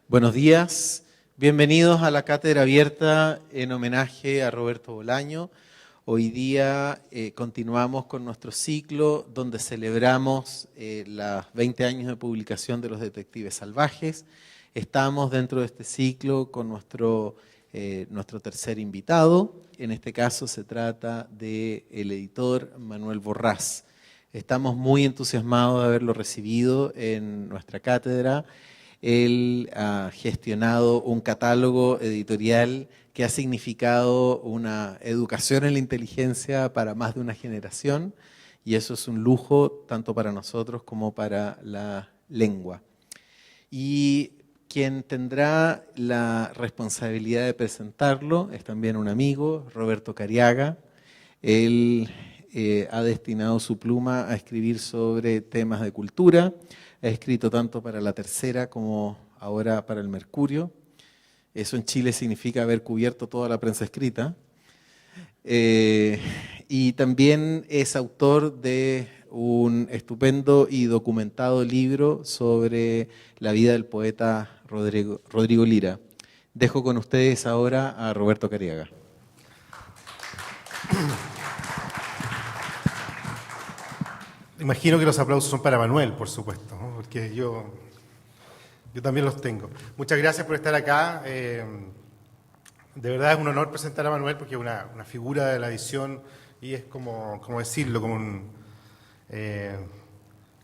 Buenos días, bienvenidos a la cátedra abierta en homenaje a Roberto Bolaño. Hoy día continuamos con nuestro ciclo donde celebramos los 20 años de publicación de Los Detectives Salvajes. Estamos dentro de este ciclo con nuestro tercer invitado. En este caso se trata del editor Manuel Borrás. Estamos muy entusiasmados de haberlo recibido en nuestra cátedra. Él ha gestionado un catálogo editorial que ha significado una educación en la inteligencia para más de una generación, y eso es un lujo tanto para nosotros como para la lengua. Y quien tendrá la responsabilidad de presentarlo es también un amigo, Roberto Cariaga. Él ha destinado su pluma a escribir sobre temas de cultura. Ha escrito tanto para La Tercera como ahora para El Mercurio. Eso en Chile significa haber cubierto toda la prensa escrita. Y también es autor de un estupendo y documentado libro sobre la vida del poeta Rodrigo Lira. Dejo con ustedes ahora a Roberto Cariaga. Imagino que los aplausos son para Manuel, por supuesto, ¿no? Porque yo también los tengo. Muchas gracias por estar acá. De verdad es un honor presentar a Manuel porque es una figura de la edición y es como decirlo,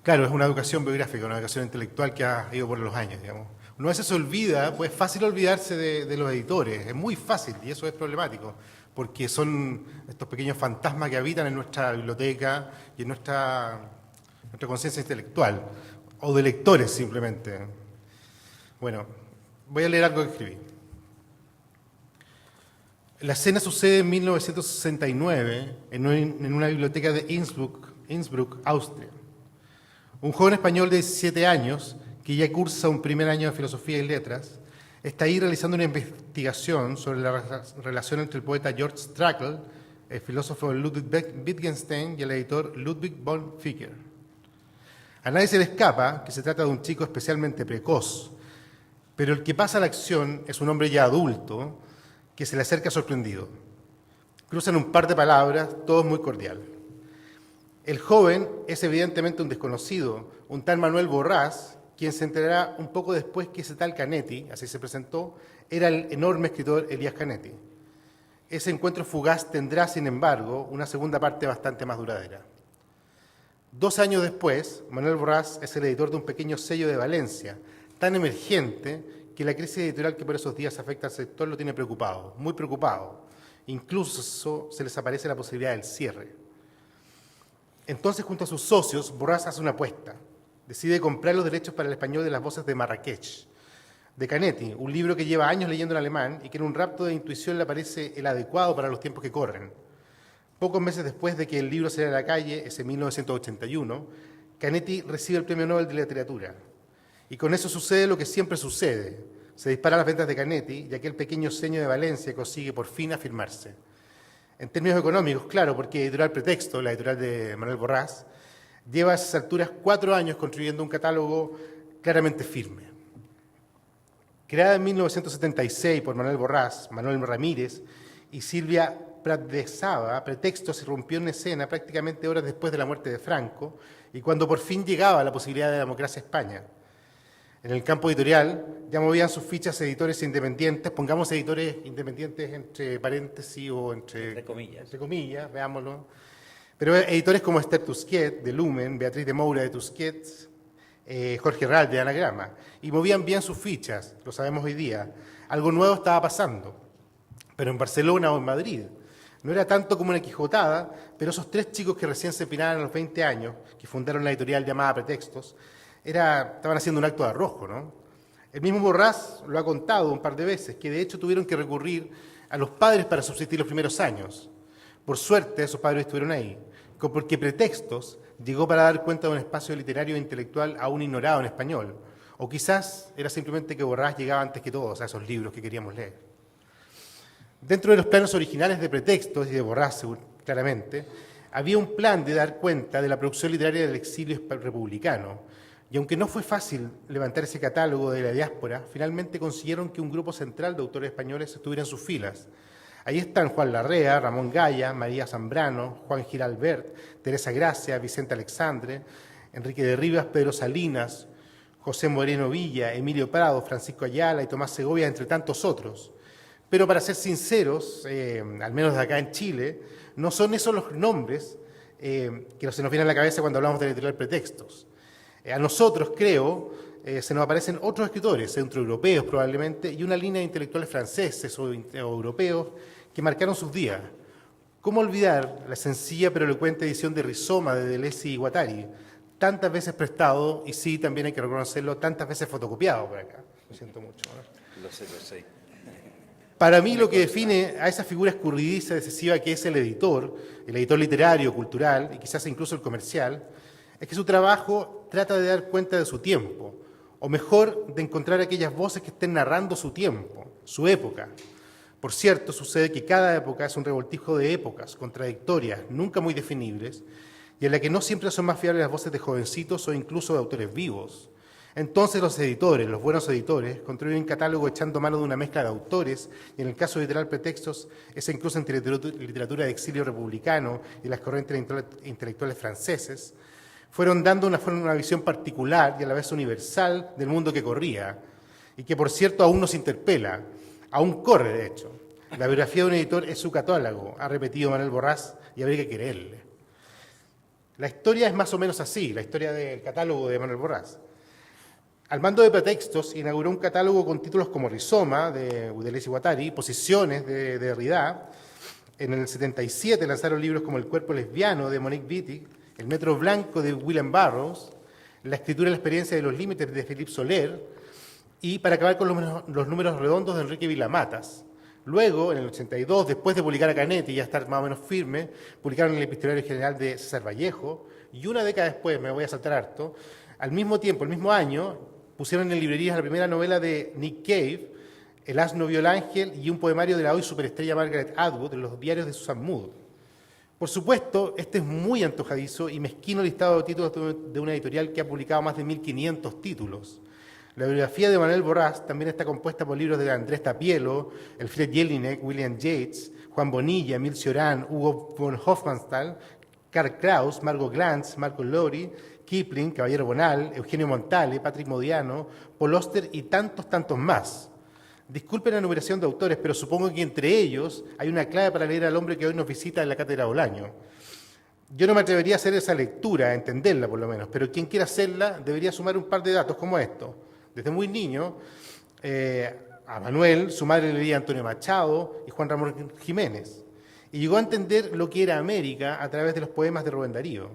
claro, es una educación biográfica, una educación intelectual que ha ido por los años, digamos. Uno a veces se olvida, pues es fácil olvidarse de los editores, es muy fácil y eso es problemático, porque son estos pequeños fantasmas que habitan en nuestra biblioteca y en nuestra conciencia intelectual, o de lectores simplemente. Bueno, voy a leer algo que escribí. La escena sucede en 1969 en una biblioteca de Innsbruck, Austria. Un joven español de 17 años, que ya cursa un primer año de Filosofía y Letras, está ahí realizando una investigación sobre la relación entre el poeta George Trakl, el filósofo Ludwig Wittgenstein y el editor Ludwig von Ficker. A nadie se le escapa que se trata de un chico especialmente precoz, pero el que pasa a la acción es un hombre ya adulto que se le acerca sorprendido. Cruzan un par de palabras, todo muy cordial. El joven es evidentemente un desconocido, un tal Manuel Borrás, quien se enterará un poco después que ese tal Canetti, así se presentó, era el enorme escritor Elías Canetti. Ese encuentro fugaz tendrá, sin embargo, una segunda parte bastante más duradera. 2 años después, Manuel Borrás es el editor de un pequeño sello de Valencia, tan emergente que la crisis editorial que por esos días afecta al sector lo tiene preocupado, muy preocupado. Incluso se les aparece la posibilidad del cierre. Entonces, junto a sus socios, Borrás hace una apuesta. Decide comprar los derechos para el español de Las Voces de Marrakech, de Canetti, un libro que lleva años leyendo en alemán y que en un rapto de intuición le parece el adecuado para los tiempos que corren. Pocos meses después de que el libro saliera a la calle, ese 1981, Canetti recibe el Premio Nobel de Literatura. Y con eso sucede lo que siempre sucede. Se disparan las ventas de Canetti y aquel pequeño sello de Valencia consigue por fin afirmarse. En términos económicos, claro, porque Editorial Pretexto, la editorial de Manuel Borrás, lleva a esas alturas 4 años construyendo un catálogo claramente firme. Creada en 1976 por Manuel Borrás, Manuel Ramírez y Silvia Prat-de-Saba, Pretexto se rompió en escena prácticamente horas después de la muerte de Franco y cuando por fin llegaba la posibilidad de democracia a España. En el campo editorial ya movían sus fichas editores independientes, pongamos editores independientes entre paréntesis o entre comillas, veámoslo. Pero editores como Esther Tusquet, de Lumen, Beatriz de Moura, de Tusquets, Jorge Ral, de Anagrama, y movían bien sus fichas, lo sabemos hoy día. Algo nuevo estaba pasando, pero en Barcelona o en Madrid. No era tanto como una quijotada, pero esos 3 chicos que recién se empinaban a los 20 años, que fundaron la editorial llamada Pretextos, estaban haciendo un acto de arrojo, ¿no? El mismo Borrás lo ha contado un par de veces, que de hecho tuvieron que recurrir a los padres para subsistir los primeros años. Por suerte, esos padres estuvieron ahí, porque Pretextos llegó para dar cuenta de un espacio literario e intelectual aún ignorado en español. O quizás era simplemente que Borrás llegaba antes que todos a esos libros que queríamos leer. Dentro de los planos originales de Pretextos y de Borrás, claramente, había un plan de dar cuenta de la producción literaria del exilio republicano. Y aunque no fue fácil levantar ese catálogo de la diáspora, finalmente consiguieron que un grupo central de autores españoles estuviera en sus filas. Ahí están Juan Larrea, Ramón Gaya, María Zambrano, Juan Giralbert, Teresa Gracia, Vicente Alexandre, Enrique de Rivas, Pedro Salinas, José Moreno Villa, Emilio Prado, Francisco Ayala y Tomás Segovia, entre tantos otros. Pero para ser sinceros, al menos de acá en Chile, no son esos los nombres que se nos vienen a la cabeza cuando hablamos de la editorial Pretextos. A nosotros, creo, se nos aparecen otros escritores, centroeuropeos probablemente, y una línea de intelectuales franceses o europeos que marcaron sus días. ¿Cómo olvidar la sencilla pero elocuente edición de Rizoma de Deleuze y Guattari? Tantas veces prestado, y sí, también hay que reconocerlo, tantas veces fotocopiado por acá. Lo siento mucho, ¿no? Lo sé. Para mí lo que define a esa figura escurridiza, excesiva que es el editor literario, cultural y quizás incluso el comercial, es que su trabajo trata de dar cuenta de su tiempo, o mejor, de encontrar aquellas voces que estén narrando su tiempo, su época. Por cierto, sucede que cada época es un revoltijo de épocas contradictorias, nunca muy definibles, y en la que no siempre son más fiables las voces de jovencitos o incluso de autores vivos. Entonces los editores, los buenos editores, construyen un catálogo echando mano de una mezcla de autores, y en el caso de Literal Pretextos, esa incluso entre literatura de exilio republicano y las corrientes intelectuales franceses, fueron dando una visión particular y a la vez universal del mundo que corría, y que por cierto aún nos interpela, aún corre de hecho. La biografía de un editor es su catálogo, ha repetido Manuel Borrás, y habría que creerle. La historia es más o menos así, la historia del catálogo de Manuel Borrás. Al mando de Pretextos inauguró un catálogo con títulos como Rizoma, de Deleuze y Guattari, Posiciones, de Derrida. En el 77 lanzaron libros como El cuerpo lesbiano, de Monique Wittig, El metro blanco, de William Burroughs, La escritura y la experiencia de los límites, de Philippe Soler, y para acabar con los números redondos, de Enrique Vilamatas. Luego, en el 82, después de publicar a Canetti y ya estar más o menos firme, publicaron el Epistolario General de César Vallejo, y una década después, me voy a saltar harto, al mismo tiempo, el mismo año, pusieron en librerías la primera novela de Nick Cave, El asno vio el ángel, y un poemario de la hoy superestrella Margaret Atwood en los diarios de Susan Mood. Por supuesto, este es muy antojadizo y mezquino listado de títulos de una editorial que ha publicado más de 1.500 títulos. La biografía de Manuel Borrás también está compuesta por libros de Andrés Tapielo, Elfriede Jelinek, William Yates, Juan Bonilla, Emil Cioran, Hugo von Hofmannsthal, Karl Kraus, Margot Glantz, Marco Lowry, Kipling, Caballero Bonal, Eugenio Montale, Patrick Modiano, Paul Auster y tantos más. Disculpen la enumeración de autores, pero supongo que entre ellos hay una clave para leer al hombre que hoy nos visita en la Cátedra Bolaño. Yo no me atrevería a hacer esa lectura, a entenderla por lo menos, pero quien quiera hacerla debería sumar un par de datos como estos. Desde muy niño, a Manuel, su madre le leía a Antonio Machado y Juan Ramón Jiménez, y llegó a entender lo que era América a través de los poemas de Rubén Darío.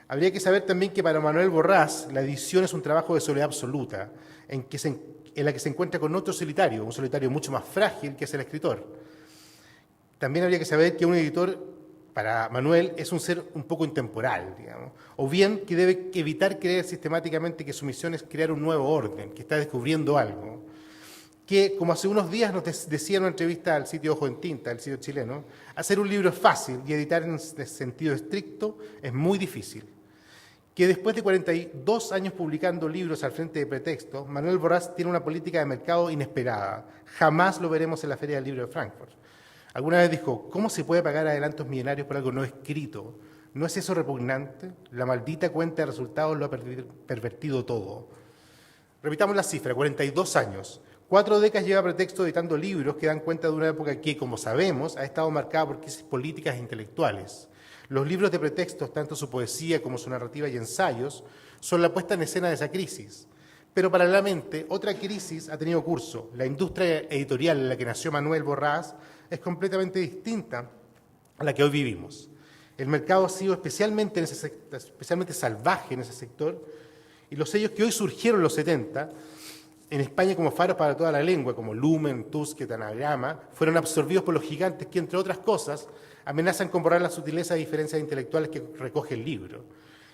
Habría que saber también que para Manuel Borrás la edición es un trabajo de soledad absoluta, en la que se encuentra con otro solitario, un solitario mucho más frágil que es el escritor. También habría que saber que un editor, para Manuel, es un ser un poco intemporal, digamos, o bien que debe evitar creer sistemáticamente que su misión es crear un nuevo orden, que está descubriendo algo, que, como hace unos días nos decía en una entrevista al sitio Ojo en Tinta, el sitio chileno, hacer un libro es fácil y editar en sentido estricto es muy difícil. Que después de 42 años publicando libros al frente de Pretextos, Manuel Borrás tiene una política de mercado inesperada. Jamás lo veremos en la Feria del Libro de Frankfurt. Alguna vez dijo, ¿cómo se puede pagar adelantos millonarios por algo no escrito? ¿No es eso repugnante? La maldita cuenta de resultados lo ha pervertido todo. Repitamos la cifra, 42 años. 4 décadas lleva Pretexto editando libros que dan cuenta de una época que, como sabemos, ha estado marcada por crisis políticas e intelectuales. Los libros de Pretextos, tanto su poesía como su narrativa y ensayos, son la puesta en escena de esa crisis. Pero paralelamente, otra crisis ha tenido curso. La industria editorial en la que nació Manuel Borrás es completamente distinta a la que hoy vivimos. El mercado ha sido especialmente salvaje en ese sector, y los sellos que hoy surgieron en los 70, en España como faros para toda la lengua, como Lumen, Tusquets, Anagrama, fueron absorbidos por los gigantes que, entre otras cosas, amenazan con borrar las sutilezas y diferencias intelectuales que recoge el libro.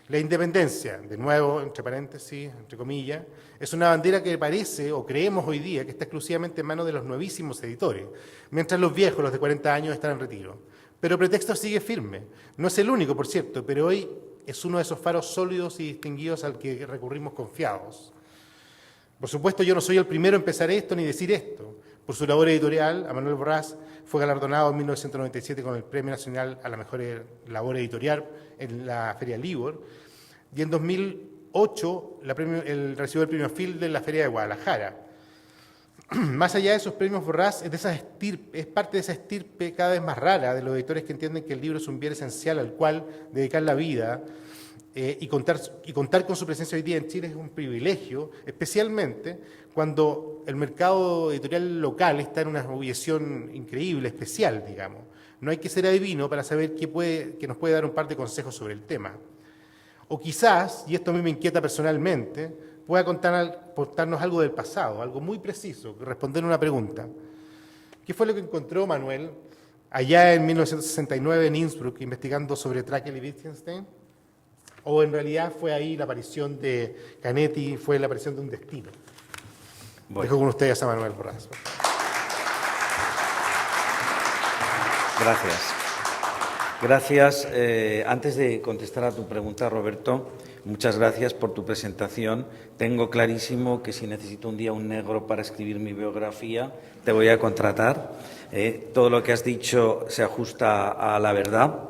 La independencia, de nuevo, entre paréntesis, entre comillas, es una bandera que parece, o creemos hoy día, que está exclusivamente en manos de los nuevísimos editores, mientras los viejos, los de 40 años, están en retiro. Pero Pretexto sigue firme. No es el único, por cierto, pero hoy es uno de esos faros sólidos y distinguidos al que recurrimos confiados. Por supuesto, yo no soy el primero en empezar esto ni decir esto. Por su labor editorial, Manuel Borràs fue galardonado en 1997 con el Premio Nacional a la Mejor Labor Editorial en la Feria Libor, y en 2008 recibió el Premio Fielder en la Feria de Guadalajara. Más allá de esos premios, Borràs es parte de esa estirpe cada vez más rara de los editores que entienden que el libro es un bien esencial al cual dedicar la vida, y contar con su presencia hoy día en Chile es un privilegio, especialmente cuando el mercado editorial local está en una objeción increíble, especial, digamos. No hay que ser adivino para saber que nos puede dar un par de consejos sobre el tema. O quizás, y esto a mí me inquieta personalmente, pueda contarnos algo del pasado, algo muy preciso, responder una pregunta. ¿Qué fue lo que encontró Manuel allá en 1969 en Innsbruck investigando sobre Trakl y Wittgenstein? ¿O en realidad fue ahí la aparición de Canetti, fue la aparición de un destino? Bueno. Dejo con ustedes a Manuel Borràs. Gracias. Gracias. Antes de contestar a tu pregunta, Roberto, muchas gracias por tu presentación. Tengo clarísimo que si necesito un día un negro para escribir mi biografía, te voy a contratar. Todo lo que has dicho se ajusta a la verdad,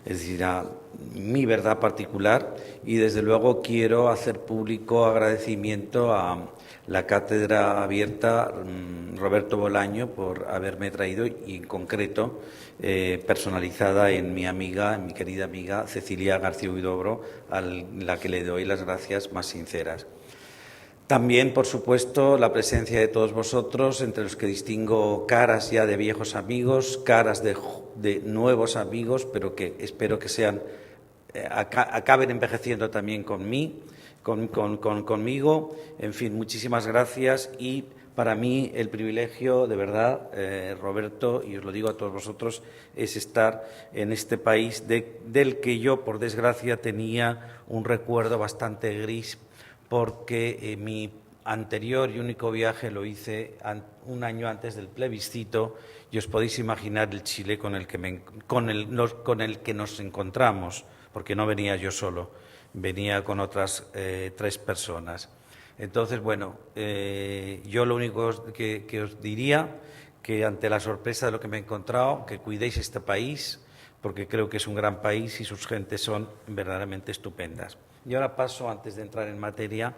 es decir, a mi verdad particular, y desde luego quiero hacer público agradecimiento a la Cátedra Abierta Roberto Bolaño por haberme traído, y en concreto personalizada en mi querida amiga Cecilia García Huidobro, a la que le doy las gracias más sinceras. También, por supuesto, la presencia de todos vosotros, entre los que distingo caras ya de viejos amigos, caras de nuevos amigos, pero que espero que acaben envejeciendo también conmigo. En fin, muchísimas gracias, y para mí el privilegio, de verdad, Roberto, y os lo digo a todos vosotros, es estar en este país del que yo, por desgracia, tenía un recuerdo bastante gris, porque mi anterior y único viaje lo hice un año antes del plebiscito, y os podéis imaginar el Chile con el que nos encontramos, porque no venía yo solo, venía con otras 3 personas. Entonces, bueno, yo lo único que os diría, que ante la sorpresa de lo que me he encontrado, que cuidéis este país, porque creo que es un gran país y sus gentes son verdaderamente estupendas. Y ahora paso, antes de entrar en materia,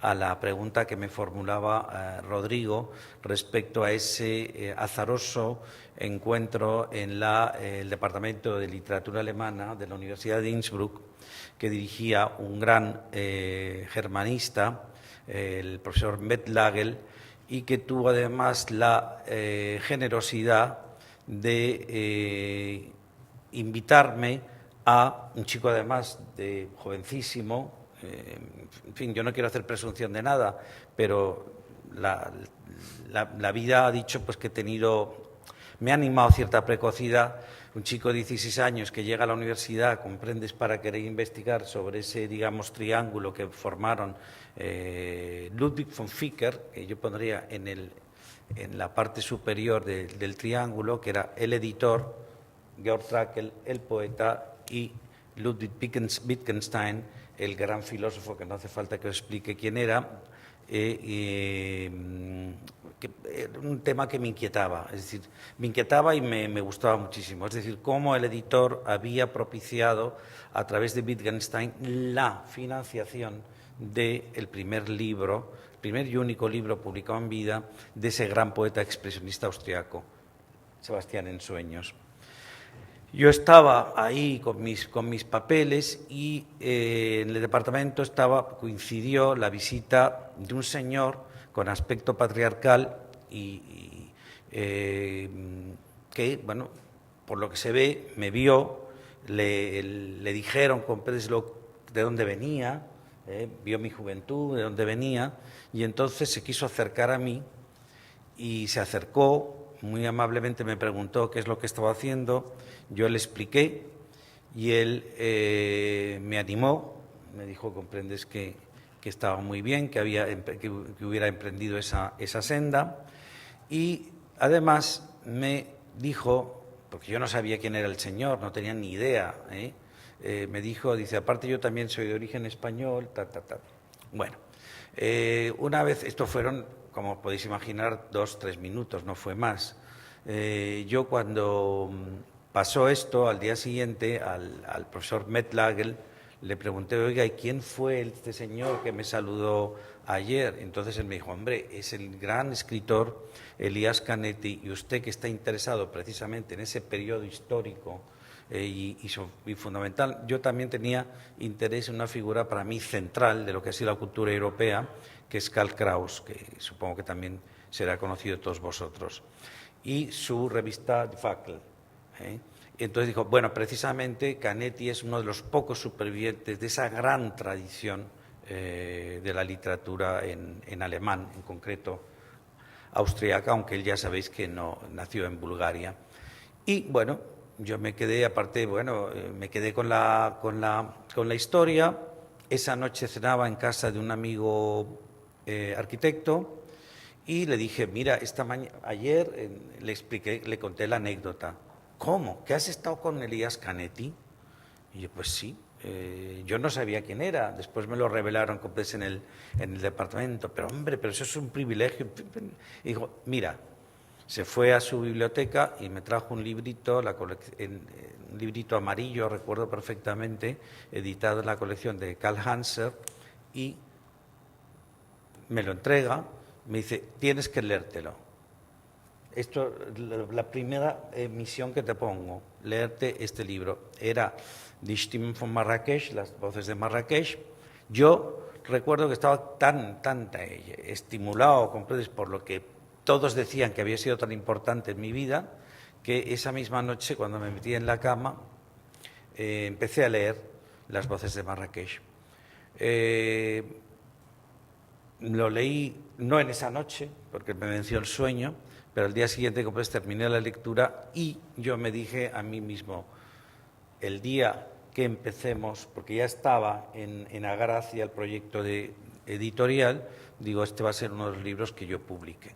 a la pregunta que me formulaba Rodrigo respecto a ese azaroso encuentro en el Departamento de Literatura Alemana de la Universidad de Innsbruck, que dirigía un gran germanista, el profesor Methlagel, y que tuvo además la generosidad de invitarme a un chico, además de jovencísimo. En fin, yo no quiero hacer presunción de nada, pero la vida ha dicho pues que me ha animado cierta precocidad. Un chico de 16 años que llega a la universidad, comprendes, para querer investigar sobre ese, digamos, triángulo que formaron Ludwig von Vicker, que yo pondría en la parte superior del triángulo, que era el editor, Georg Trakl, el poeta, y Ludwig Wittgenstein, el gran filósofo, que no hace falta que os explique quién era, un tema que me inquietaba, es decir, me inquietaba y me gustaba muchísimo, es decir, cómo el editor había propiciado a través de Wittgenstein la financiación del primer libro, el primer y único libro publicado en vida de ese gran poeta expresionista austriaco, Sebastián en Sueños. Yo estaba ahí con mis papeles y en el departamento coincidió la visita de un señor con aspecto patriarcal y que, bueno, por lo que se ve, me vio, le dijeron de dónde venía, vio mi juventud, de dónde venía, y entonces se quiso acercar a mí y se acercó. Muy amablemente me preguntó qué es lo que estaba haciendo, yo le expliqué y él me animó, me dijo, comprendes que estaba muy bien, que hubiera emprendido esa senda, y además me dijo, porque yo no sabía quién era el señor, no tenía ni idea, me dijo, dice, aparte yo también soy de origen español, Bueno, una vez, esto fueron, como podéis imaginar, 2-3 minutos, no fue más. Yo cuando pasó esto, al día siguiente, al profesor Metlagel, le pregunté, oiga, ¿y quién fue este señor que me saludó ayer? Entonces él me dijo, hombre, es el gran escritor Elias Canetti, y usted que está interesado precisamente en ese periodo histórico y fundamental. Yo también tenía interés en una figura para mí central de lo que ha sido la cultura europea, que es Karl Kraus, que supongo que también será conocido de todos vosotros, y su revista Die Fackel. Entonces dijo, bueno, precisamente Canetti es uno de los pocos supervivientes de esa gran tradición de la literatura en alemán, en concreto austriaca, aunque él ya sabéis que no nació en Bulgaria. Y bueno, yo me quedé, aparte, bueno, me quedé con la historia. Esa noche cenaba en casa de un amigo arquitecto y le dije, mira, ayer le expliqué, le conté la anécdota. ¿Cómo? ¿Que has estado con Elias Canetti? Y yo, pues sí, yo no sabía quién era, después me lo revelaron en el departamento, pero hombre, pero eso es un privilegio. Y dijo, mira, se fue a su biblioteca y me trajo un librito, un librito amarillo, recuerdo perfectamente, editado en la colección de Karl Hanser, y me lo entrega, me dice, tienes que leértelo. Esto, la primera misión que te pongo, leerte este libro. Era Die Stimmen von Marrakech, las voces de Marrakech. Yo recuerdo que estaba tan estimulado por lo que todos decían que había sido tan importante en mi vida, que esa misma noche, cuando me metí en la cama, empecé a leer las voces de Marrakech. Lo leí no en esa noche, porque me venció el sueño, pero al día siguiente pues, terminé la lectura y yo me dije a mí mismo, el día que empecemos, porque ya estaba en Agracia el proyecto de editorial, digo, este va a ser uno de los libros que yo publique.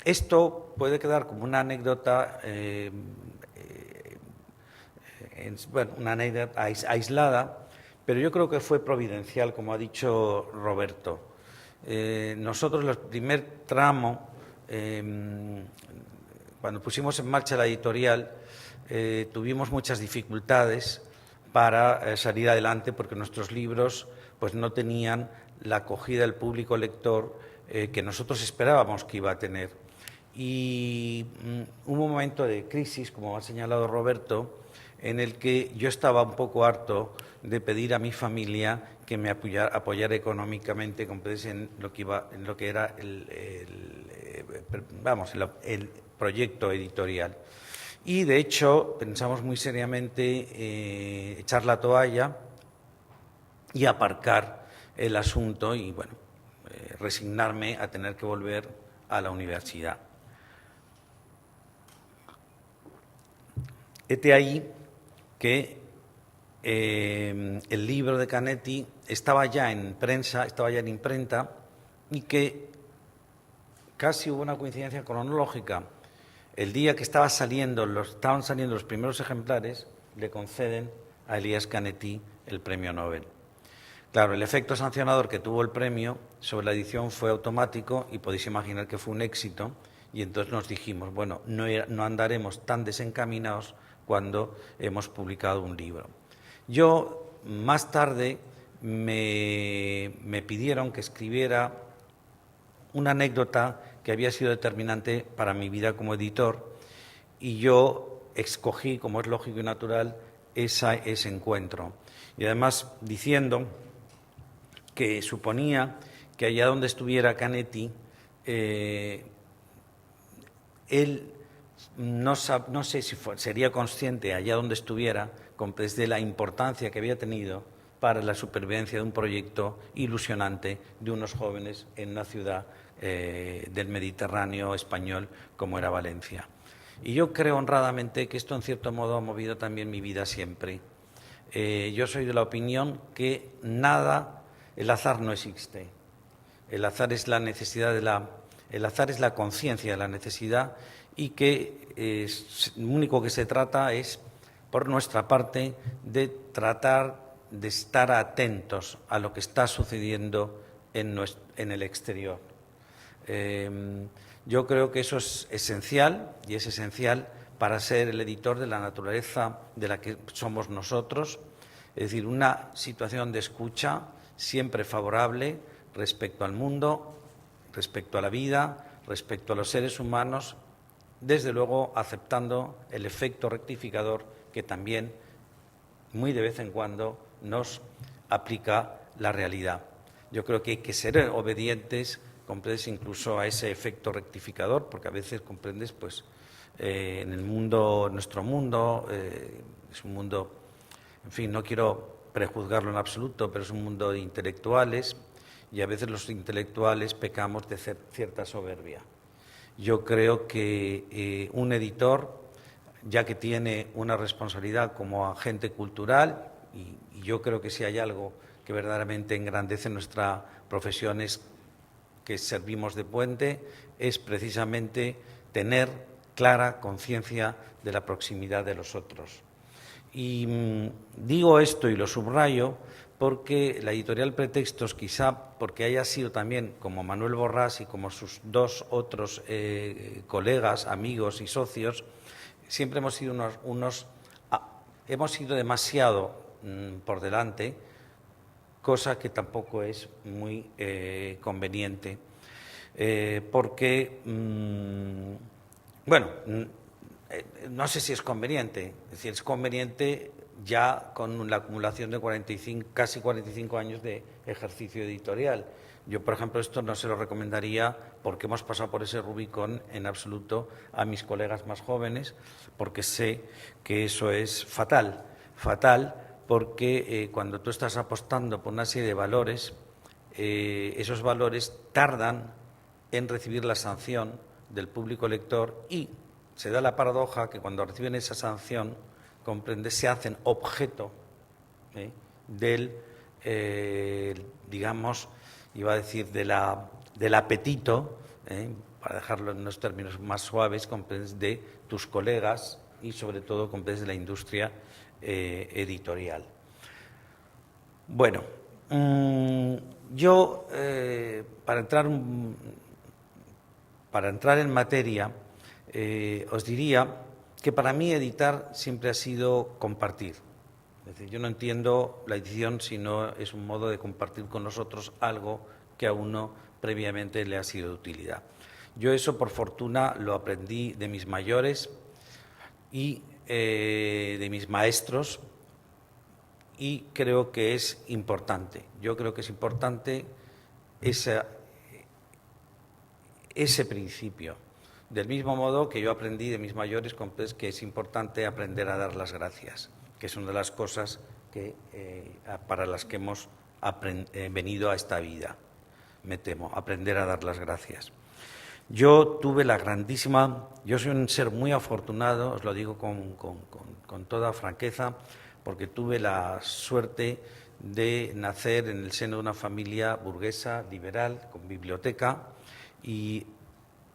Esto puede quedar como una anécdota, una anécdota aislada, pero yo creo que fue providencial, como ha dicho Roberto. Nosotros, el primer tramo, cuando pusimos en marcha la editorial, tuvimos muchas dificultades para salir adelante porque nuestros libros pues, no tenían la acogida del público lector que nosotros esperábamos que iba a tener. Y hubo un momento de crisis, como ha señalado Roberto, en el que yo estaba un poco harto de pedir a mi familia que me apoyara económicamente en lo que era el proyecto editorial. Y de hecho pensamos muy seriamente echar la toalla y aparcar el asunto y bueno, resignarme a tener que volver a la universidad. Hete ahí que el libro de Canetti estaba ya en prensa, estaba ya en imprenta y que casi hubo una coincidencia cronológica. El día que estaban saliendo los primeros ejemplares, le conceden a Elias Canetti el premio Nobel. Claro, el efecto sancionador que tuvo el premio sobre la edición fue automático y podéis imaginar que fue un éxito y entonces nos dijimos, bueno, no andaremos tan desencaminados cuando hemos publicado un libro. Yo, más tarde, me pidieron que escribiera una anécdota que había sido determinante para mi vida como editor y yo escogí, como es lógico y natural, ese encuentro. Y además diciendo que suponía que allá donde estuviera Canetti, él no sé si sería consciente allá donde estuviera de la importancia que había tenido para la supervivencia de un proyecto ilusionante de unos jóvenes en una ciudad del Mediterráneo español como era Valencia. Y yo creo honradamente que esto en cierto modo ha movido también mi vida siempre. Yo soy de la opinión que el azar no existe. El azar es la necesidad el azar es la conciencia de la necesidad y que lo único que se trata es por nuestra parte, de tratar de estar atentos a lo que está sucediendo en el exterior. Yo creo que eso es esencial, y es esencial para ser el editor de la naturaleza de la que somos nosotros, es decir, una situación de escucha siempre favorable respecto al mundo, respecto a la vida, respecto a los seres humanos, desde luego aceptando el efecto rectificador que también, muy de vez en cuando, nos aplica la realidad. Yo creo que hay que ser obedientes, comprendes, incluso a ese efecto rectificador, porque a veces comprendes, pues, en el mundo, nuestro mundo, es un mundo, en fin, no quiero prejuzgarlo en absoluto, pero es un mundo de intelectuales, y a veces los intelectuales pecamos de cierta soberbia. Yo creo que un editor, ya que tiene una responsabilidad como agente cultural, y yo creo que si hay algo que verdaderamente engrandece nuestra profesión es que servimos de puente, es precisamente tener clara conciencia de la proximidad de los otros. Y digo esto y lo subrayo porque la editorial Pretextos, quizá porque haya sido también, como Manuel Borrás y como sus dos otros colegas, amigos y socios, siempre hemos sido hemos sido demasiado por delante, cosa que tampoco es muy conveniente, porque, bueno, no sé si es conveniente, es decir, es conveniente ya con la acumulación de casi 45 años de ejercicio editorial. Yo, por ejemplo, esto no se lo recomendaría porque hemos pasado por ese Rubicón en absoluto a mis colegas más jóvenes, porque sé que eso es fatal, porque cuando tú estás apostando por una serie de valores, esos valores tardan en recibir la sanción del público lector y se da la paradoja que cuando reciben esa sanción, comprende, se hacen objeto del, digamos, iba a decir, del apetito, para dejarlo en unos términos más suaves, comprendes, de tus colegas y sobre todo comprendes de la industria editorial. Bueno, yo para entrar en materia os diría que para mí editar siempre ha sido compartir. Es decir, yo no entiendo la edición si no es un modo de compartir con nosotros algo que a uno previamente le ha sido de utilidad. Yo eso, por fortuna, lo aprendí de mis mayores y de mis maestros, y creo que es importante. Yo creo que es importante ese principio. Del mismo modo que yo aprendí de mis mayores que es importante aprender a dar las gracias, que es una de las cosas que, para las que hemos venido a esta vida, me temo, aprender a dar las gracias. Yo tuve yo soy un ser muy afortunado, os lo digo con toda franqueza, porque tuve la suerte de nacer en el seno de una familia burguesa, liberal, con biblioteca, y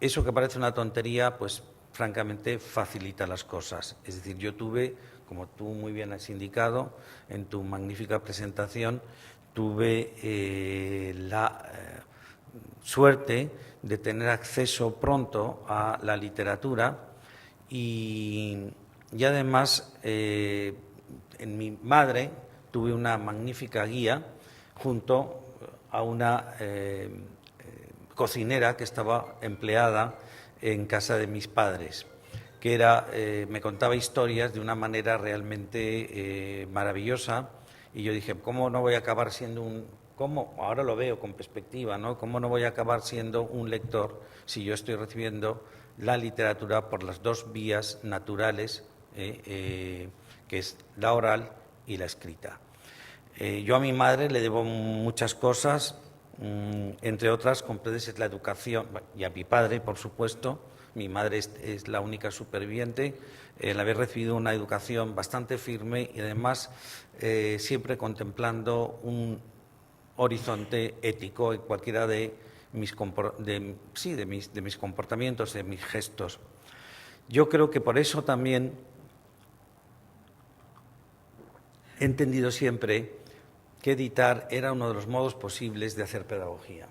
eso que parece una tontería, pues francamente facilita las cosas. Es decir, yo tuve, como tú muy bien has indicado en tu magnífica presentación, tuve la suerte de tener acceso pronto a la literatura y además en mi madre tuve una magnífica guía junto a una cocinera que estaba empleada en casa de mis padres, que me contaba historias de una manera realmente maravillosa, y yo dije, ¿cómo no voy a acabar siendo ahora lo veo con perspectiva, ¿no? ¿Cómo no voy a acabar siendo un lector si yo estoy recibiendo la literatura por las dos vías naturales, que es la oral y la escrita? Yo a mi madre le debo muchas cosas. Entre otras, comprendes, la educación, y a mi padre, por supuesto. Mi madre es la única superviviente, el haber recibido una educación bastante firme y además siempre contemplando un horizonte ético en cualquiera de mis comportamientos, de mis gestos. Yo creo que por eso también he entendido siempre que editar era uno de los modos posibles de hacer pedagogía.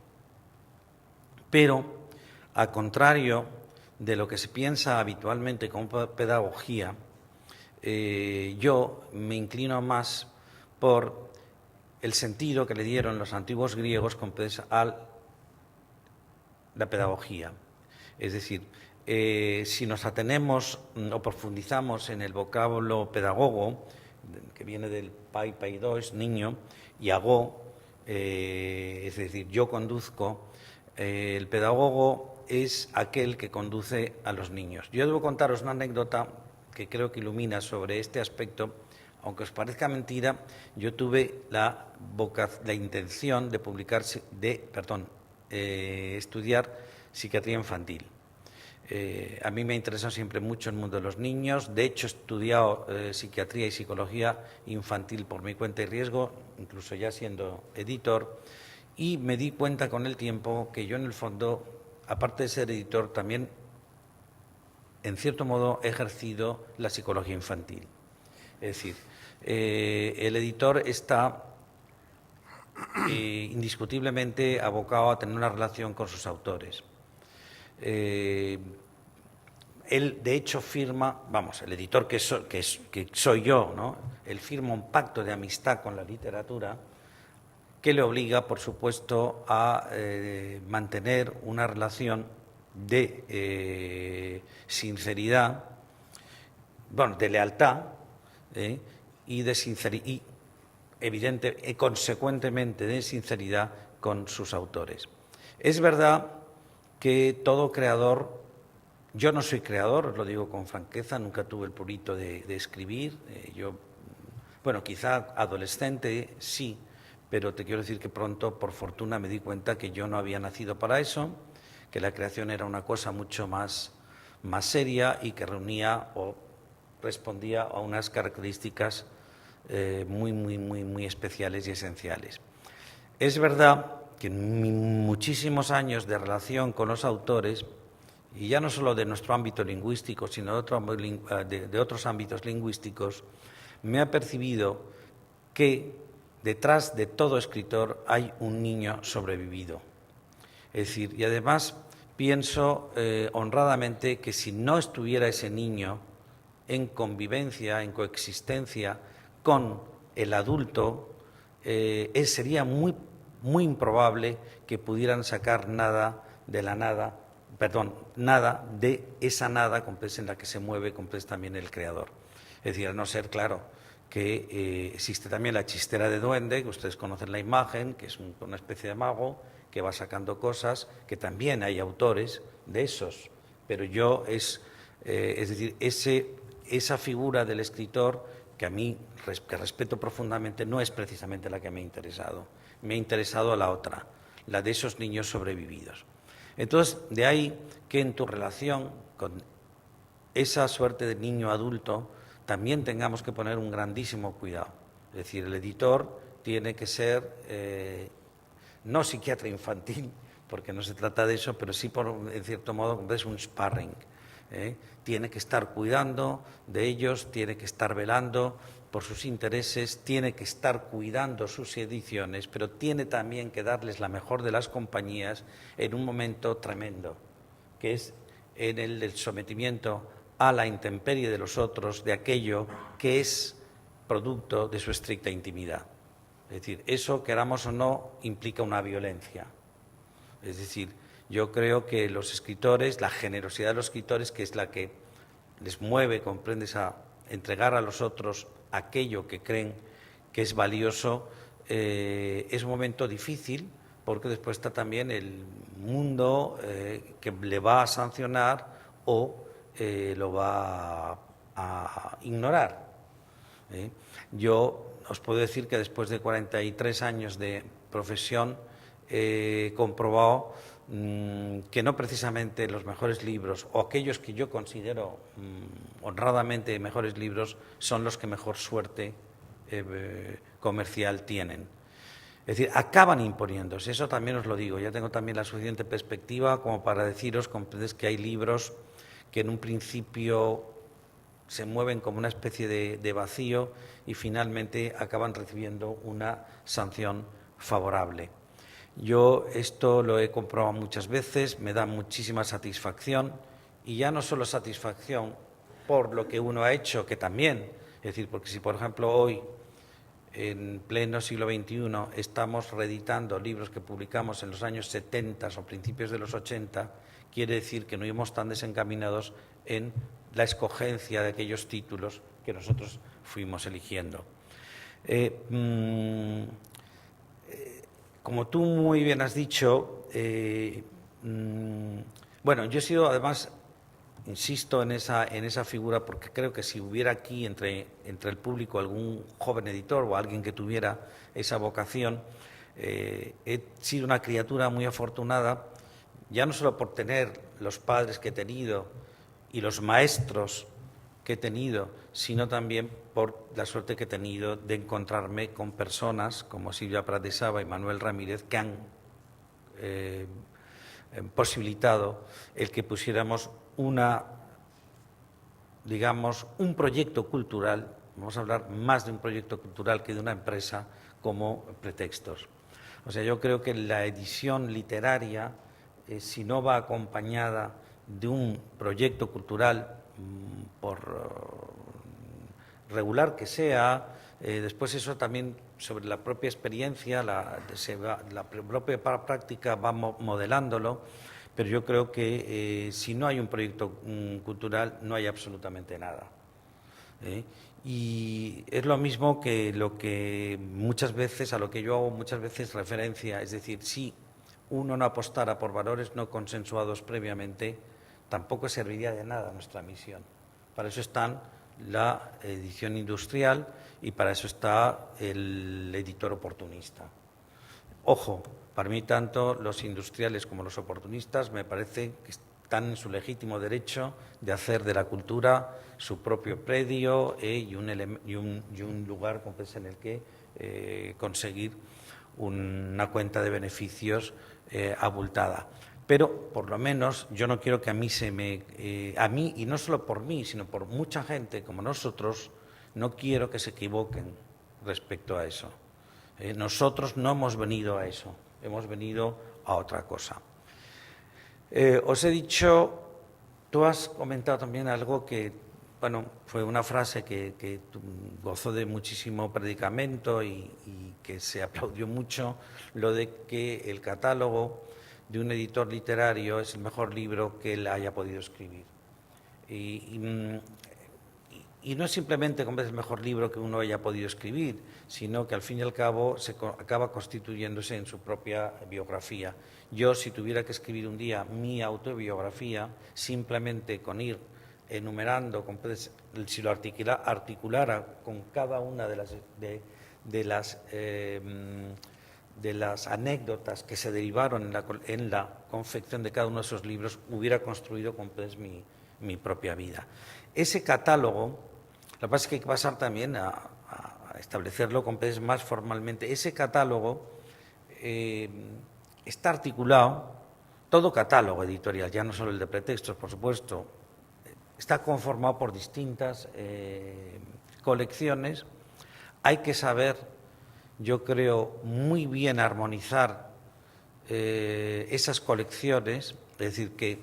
Pero, al contrario de lo que se piensa habitualmente como pedagogía, yo me inclino más por el sentido que le dieron los antiguos griegos a la pedagogía. Es decir, si nos atenemos o profundizamos en el vocablo pedagogo, que viene del paidos, niño, y agó, es decir, yo conduzco, el pedagogo es aquel que conduce a los niños. Yo debo contaros una anécdota que creo que ilumina sobre este aspecto. Aunque os parezca mentira, yo tuve la intención de estudiar psiquiatría infantil. A mí me interesó siempre mucho el mundo de los niños. De hecho, he estudiado psiquiatría y psicología infantil por mi cuenta y riesgo, incluso ya siendo editor, y me di cuenta con el tiempo que yo, en el fondo, aparte de ser editor, también, en cierto modo, he ejercido la psicología infantil. Es decir, el editor está indiscutiblemente abocado a tener una relación con sus autores. Él, de hecho, firma, el editor que soy yo, ¿no? Él firma un pacto de amistad con la literatura que le obliga, por supuesto, a mantener una relación de sinceridad, de lealtad, y consecuentemente de sinceridad con sus autores. Es verdad que todo creador, yo no soy creador, os lo digo con franqueza, nunca tuve el prurito de escribir, quizá adolescente sí, pero te quiero decir que pronto, por fortuna, me di cuenta que yo no había nacido para eso, que la creación era una cosa mucho más seria y que reunía o respondía a unas características muy especiales y esenciales. Es verdad que en muchísimos años de relación con los autores, y ya no solo de nuestro ámbito lingüístico, sino de otros ámbitos lingüísticos, me ha percibido que detrás de todo escritor hay un niño sobrevivido. Es decir, y además pienso honradamente que si no estuviera ese niño en convivencia, en coexistencia con el adulto, sería muy improbable que pudieran sacar nada de esa nada en la que se mueve también el creador. Es decir, a no ser, claro, que existe también la chistera de duende, que ustedes conocen la imagen, que es una especie de mago que va sacando cosas, que también hay autores de esos, pero es decir, esa figura del escritor que a mí, que respeto profundamente, no es precisamente la que me ha interesado. Me ha interesado la otra, la de esos niños sobrevividos. Entonces, de ahí que en tu relación con esa suerte de niño adulto también tengamos que poner un grandísimo cuidado. Es decir, el editor tiene que ser no psiquiatra infantil, porque no se trata de eso, pero sí, en cierto modo, es un sparring. Tiene que estar cuidando de ellos, tiene que estar velando por sus intereses, tiene que estar cuidando sus ediciones, pero tiene también que darles la mejor de las compañías en un momento tremendo, que es en el del sometimiento a la intemperie de los otros, de aquello que es producto de su estricta intimidad. Es decir, eso, queramos o no, implica una violencia. Es decir, yo creo que los escritores, la generosidad de los escritores, que es la que les mueve, comprendes, a entregar a los otros aquello que creen que es valioso, es un momento difícil, porque después está también el mundo que le va a sancionar o lo va a ignorar. Yo os puedo decir que después de 43 años de profesión he comprobado que no precisamente los mejores libros o aquellos que yo considero honradamente mejores libros son los que mejor suerte comercial tienen. Es decir, acaban imponiéndose, eso también os lo digo. Ya tengo también la suficiente perspectiva como para deciros, comprendes, que hay libros que en un principio se mueven como una especie de vacío y finalmente acaban recibiendo una sanción favorable. Yo esto lo he comprobado muchas veces, me da muchísima satisfacción, y ya no solo satisfacción por lo que uno ha hecho, que también, es decir, porque si por ejemplo hoy, en pleno siglo XXI, estamos reeditando libros que publicamos en los años 70 o principios de los 80, quiere decir que no íbamos tan desencaminados en la escogencia de aquellos títulos que nosotros fuimos eligiendo. Como tú muy bien has dicho, bueno, yo he sido además, insisto en esa figura, porque creo que si hubiera aquí entre el público algún joven editor o alguien que tuviera esa vocación, he sido una criatura muy afortunada, ya no solo por tener los padres que he tenido y los maestros que he tenido, sino también por la suerte que he tenido de encontrarme con personas como Silvia Prat de Saba y Manuel Ramírez, que han posibilitado el que pusiéramos un proyecto cultural, vamos a hablar más de un proyecto cultural que de una empresa, como Pretextos. O sea, yo creo que la edición literaria, si no va acompañada de un proyecto cultural, por regular que sea, después eso también sobre la propia experiencia, la propia práctica va modelándolo, pero yo creo que si no hay un proyecto cultural no hay absolutamente nada. Y es lo mismo que a lo que yo hago muchas veces referencia, es decir, si uno no apostara por valores no consensuados previamente, tampoco serviría de nada nuestra misión. Para eso están la edición industrial y para eso está el editor oportunista. Ojo, para mí tanto los industriales como los oportunistas me parece que están en su legítimo derecho de hacer de la cultura su propio predio y un lugar en el que conseguir una cuenta de beneficios abultada. Pero, por lo menos, yo no quiero que a mí y no solo por mí, sino por mucha gente como nosotros, no quiero que se equivoquen respecto a eso. Nosotros no hemos venido a eso, hemos venido a otra cosa. Os he dicho, tú has comentado también algo que, bueno, fue una frase que gozó de muchísimo predicamento y que se aplaudió mucho, lo de que el catálogo de un editor literario es el mejor libro que él haya podido escribir. Y no es simplemente como es el mejor libro que uno haya podido escribir, sino que al fin y al cabo se acaba constituyéndose en su propia biografía. Yo, si tuviera que escribir un día mi autobiografía, simplemente con ir enumerando, si lo articulara con cada una de las anécdotas que se derivaron en la confección de cada uno de esos libros, hubiera construido mi propia vida. Ese catálogo, lo que pasa es que hay que pasar también a establecerlo más formalmente. Ese catálogo está articulado, todo catálogo editorial, ya no solo el de Pretextos, por supuesto, está conformado por distintas colecciones. Hay que saber, yo creo, muy bien armonizar esas colecciones, es decir, que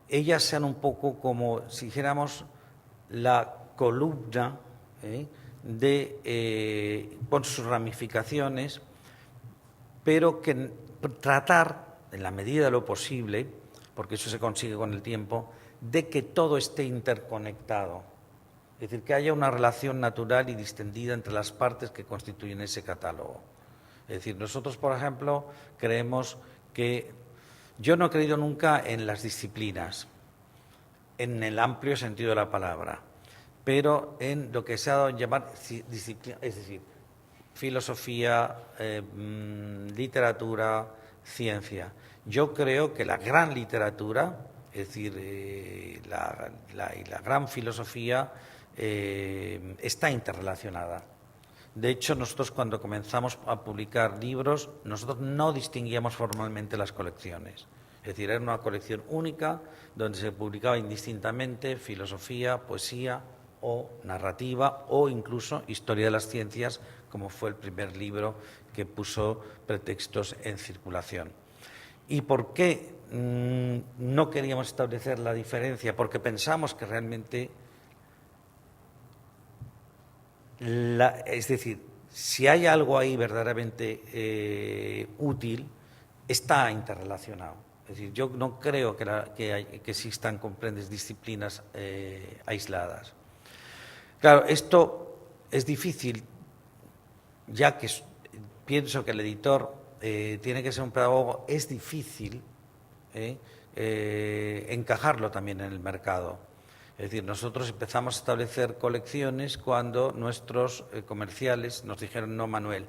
ellas sean un poco como, si dijéramos, la columna con sus ramificaciones, pero que tratar, en la medida de lo posible, porque eso se consigue con el tiempo, de que todo esté interconectado. Es decir, que haya una relación natural y distendida entre las partes que constituyen ese catálogo. Es decir, nosotros, por ejemplo, creemos que yo no he creído nunca en las disciplinas, en el amplio sentido de la palabra, pero en lo que se ha dado a llamar disciplina, es decir, filosofía, literatura, ciencia. Yo creo que la gran literatura, es decir, la gran filosofía, está interrelacionada. De hecho, nosotros cuando comenzamos a publicar libros, nosotros no distinguíamos formalmente las colecciones. Es decir, era una colección única donde se publicaba indistintamente filosofía, poesía o narrativa o incluso historia de las ciencias, como fue el primer libro que puso pretextos en circulación. ¿Y por qué no queríamos establecer la diferencia? Porque pensamos que realmente, es decir, si hay algo ahí verdaderamente útil, está interrelacionado. Es decir, yo no creo que existan, comprendes, disciplinas aisladas. Claro, esto es difícil, ya que pienso que el editor tiene que ser un pedagogo, es difícil encajarlo también en el mercado. Es decir, nosotros empezamos a establecer colecciones cuando nuestros comerciales nos dijeron: no, Manuel,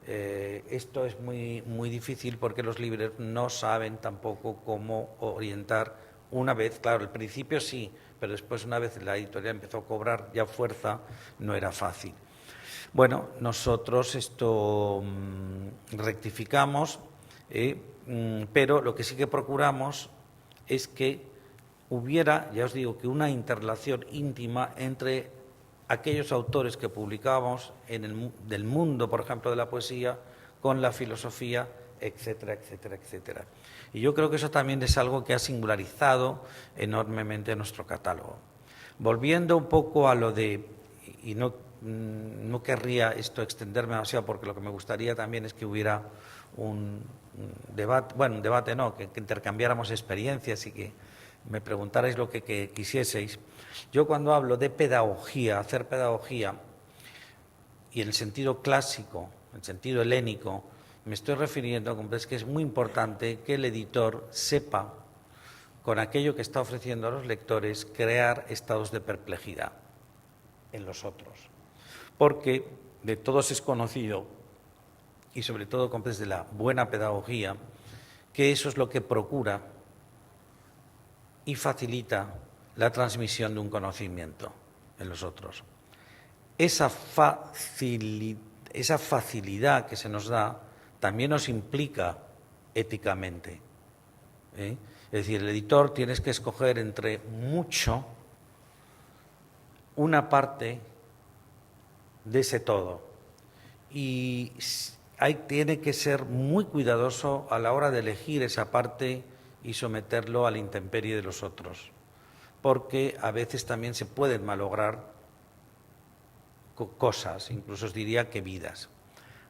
esto es muy difícil porque los libreros no saben tampoco cómo orientar. Una vez, claro, al principio sí, pero después, una vez la editorial empezó a cobrar ya fuerza, no era fácil. Bueno, nosotros esto rectificamos, pero lo que sí que procuramos es que hubiera, ya os digo, que una interrelación íntima entre aquellos autores que publicábamos del mundo, por ejemplo, de la poesía, con la filosofía, etcétera, etcétera, etcétera. Y yo creo que eso también es algo que ha singularizado enormemente nuestro catálogo. Volviendo un poco a lo de, y no querría esto extenderme demasiado, porque lo que me gustaría también es que hubiera un debate, bueno, un debate no, que intercambiáramos experiencias y que me preguntarais lo que quisieseis. Yo, cuando hablo de pedagogía, hacer pedagogía, y en el sentido clásico, en el sentido helénico, me estoy refiriendo a que es muy importante que el editor sepa, con aquello que está ofreciendo a los lectores, crear estados de perplejidad en los otros. Porque de todos es conocido, y sobre todo desde la buena pedagogía, que eso es lo que procura y facilita la transmisión de un conocimiento en los otros. Esa facilidad que se nos da también nos implica éticamente. Es decir, el editor tienes que escoger entre mucho una parte de ese todo, y tiene que ser muy cuidadoso a la hora de elegir esa parte y someterlo a la intemperie de los otros, porque a veces también se pueden malograr cosas, incluso os diría que vidas.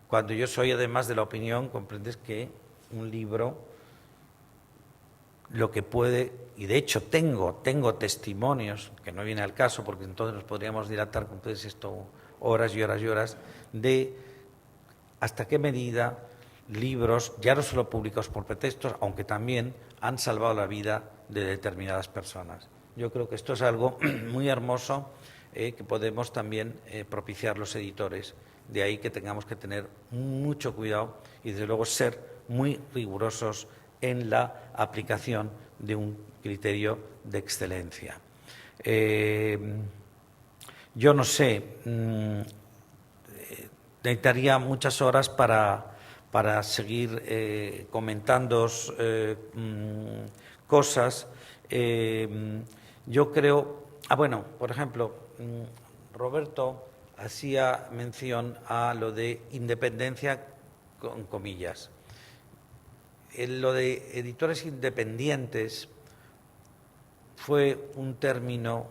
Cuando yo soy, además, de la opinión, comprendes que un libro lo que puede, y de hecho tengo testimonios, que no viene al caso porque entonces nos podríamos dilatar con todo esto horas y horas y horas, de hasta qué medida libros, ya no solo publicados por pretextos, aunque también han salvado la vida de determinadas personas. Yo creo que esto es algo muy hermoso que podemos también propiciar los editores. De ahí que tengamos que tener mucho cuidado y, desde luego, ser muy rigurosos en la aplicación de un criterio de excelencia. Yo no sé, necesitaría muchas horas para seguir comentando cosas. Yo creo, bueno, por ejemplo, Roberto hacía mención a lo de independencia con comillas. Lo de editores independientes fue un término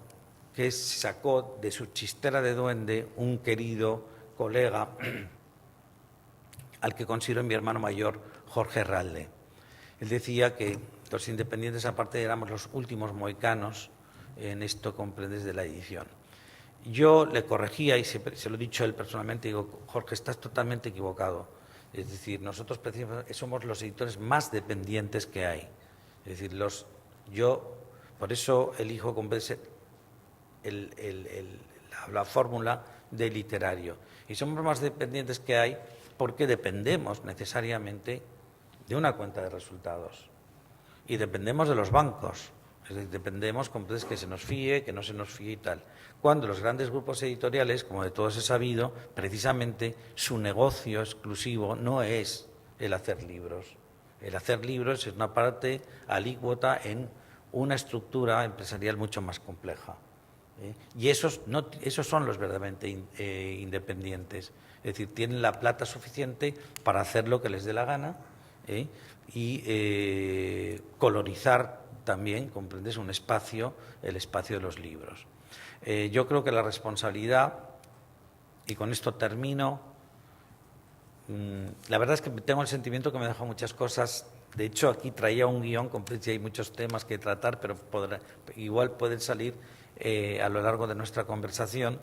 que sacó de su chistera de duende un querido colega al que considero mi hermano mayor, Jorge Herralde. Él decía que los independientes, aparte, éramos los últimos mohicanos en esto, comprendes, de la edición. Yo le corregía y se lo he dicho a él personalmente, digo: Jorge, estás totalmente equivocado. Es decir, nosotros somos los editores más dependientes que hay. Es decir, yo por eso elijo la fórmula de literario. Y somos más dependientes que hay porque dependemos necesariamente de una cuenta de resultados. Y dependemos de los bancos. Es decir, dependemos, comprendes, que se nos fíe, que no se nos fíe y tal. Cuando los grandes grupos editoriales, como de todos he sabido, precisamente su negocio exclusivo no es el hacer libros. El hacer libros es una parte alícuota en una estructura empresarial mucho más compleja. Y esos son los verdaderamente independientes. Es decir, tienen la plata suficiente para hacer lo que les dé la gana y colorizar también, comprendes, un espacio, el espacio de los libros. Yo creo que la responsabilidad, y con esto termino, la verdad es que tengo el sentimiento que me deja muchas cosas. De hecho, aquí traía un guión, y hay muchos temas que tratar, pero igual pueden salir a lo largo de nuestra conversación.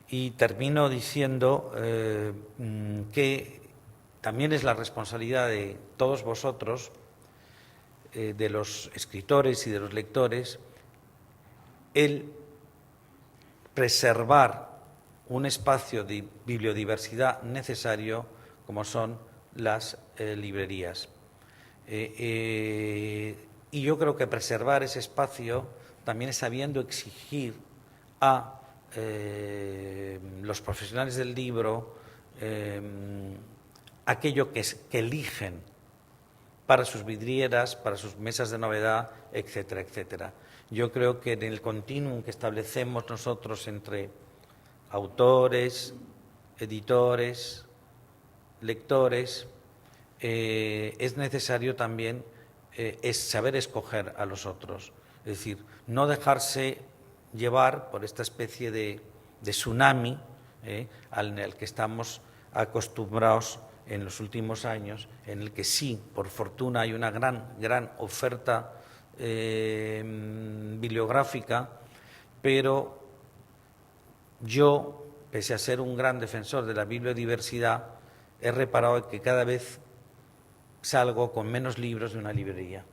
Y termino diciendo que también es la responsabilidad de todos vosotros, de los escritores y de los lectores, el preservar un espacio de bibliodiversidad necesario como son las librerías. Y yo creo que preservar ese espacio también es sabiendo exigir a los profesionales del libro aquello que eligen para sus vidrieras, para sus mesas de novedad, etcétera, etcétera. Yo creo que en el continuum que establecemos nosotros entre autores, editores, lectores, es necesario también es saber escoger a los otros. Es decir, no dejarse llevar por esta especie de tsunami al que estamos acostumbrados en los últimos años, en el que sí, por fortuna, hay una gran oferta bibliográfica, pero yo, pese a ser un gran defensor de la bibliodiversidad, he reparado que cada vez salgo con menos libros de una librería.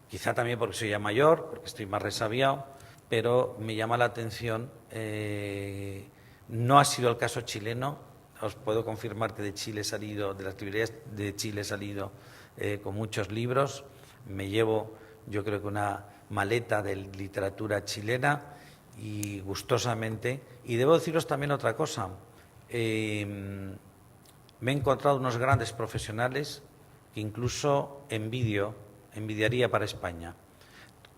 Quizá también porque soy ya mayor, porque estoy más resabiado, pero me llama la atención. No ha sido el caso chileno. Os puedo confirmar que de las librerías de Chile he salido con muchos libros. Me llevo, yo creo que una maleta de literatura chilena y gustosamente. Y debo deciros también otra cosa. Me he encontrado unos grandes profesionales que incluso envidiaría para España.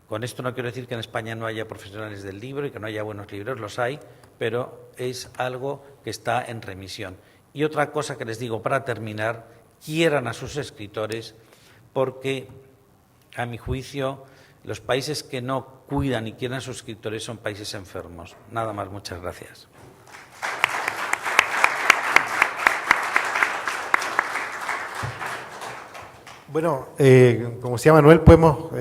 Con esto no quiero decir que en España no haya profesionales del libro y que no haya buenos libros, los hay, pero es algo que está en remisión. Y otra cosa que les digo para terminar, quieran a sus escritores, porque a mi juicio los países que no cuidan y quieren a sus escritores son países enfermos. Nada más, muchas gracias. Bueno, como decía Manuel, podemos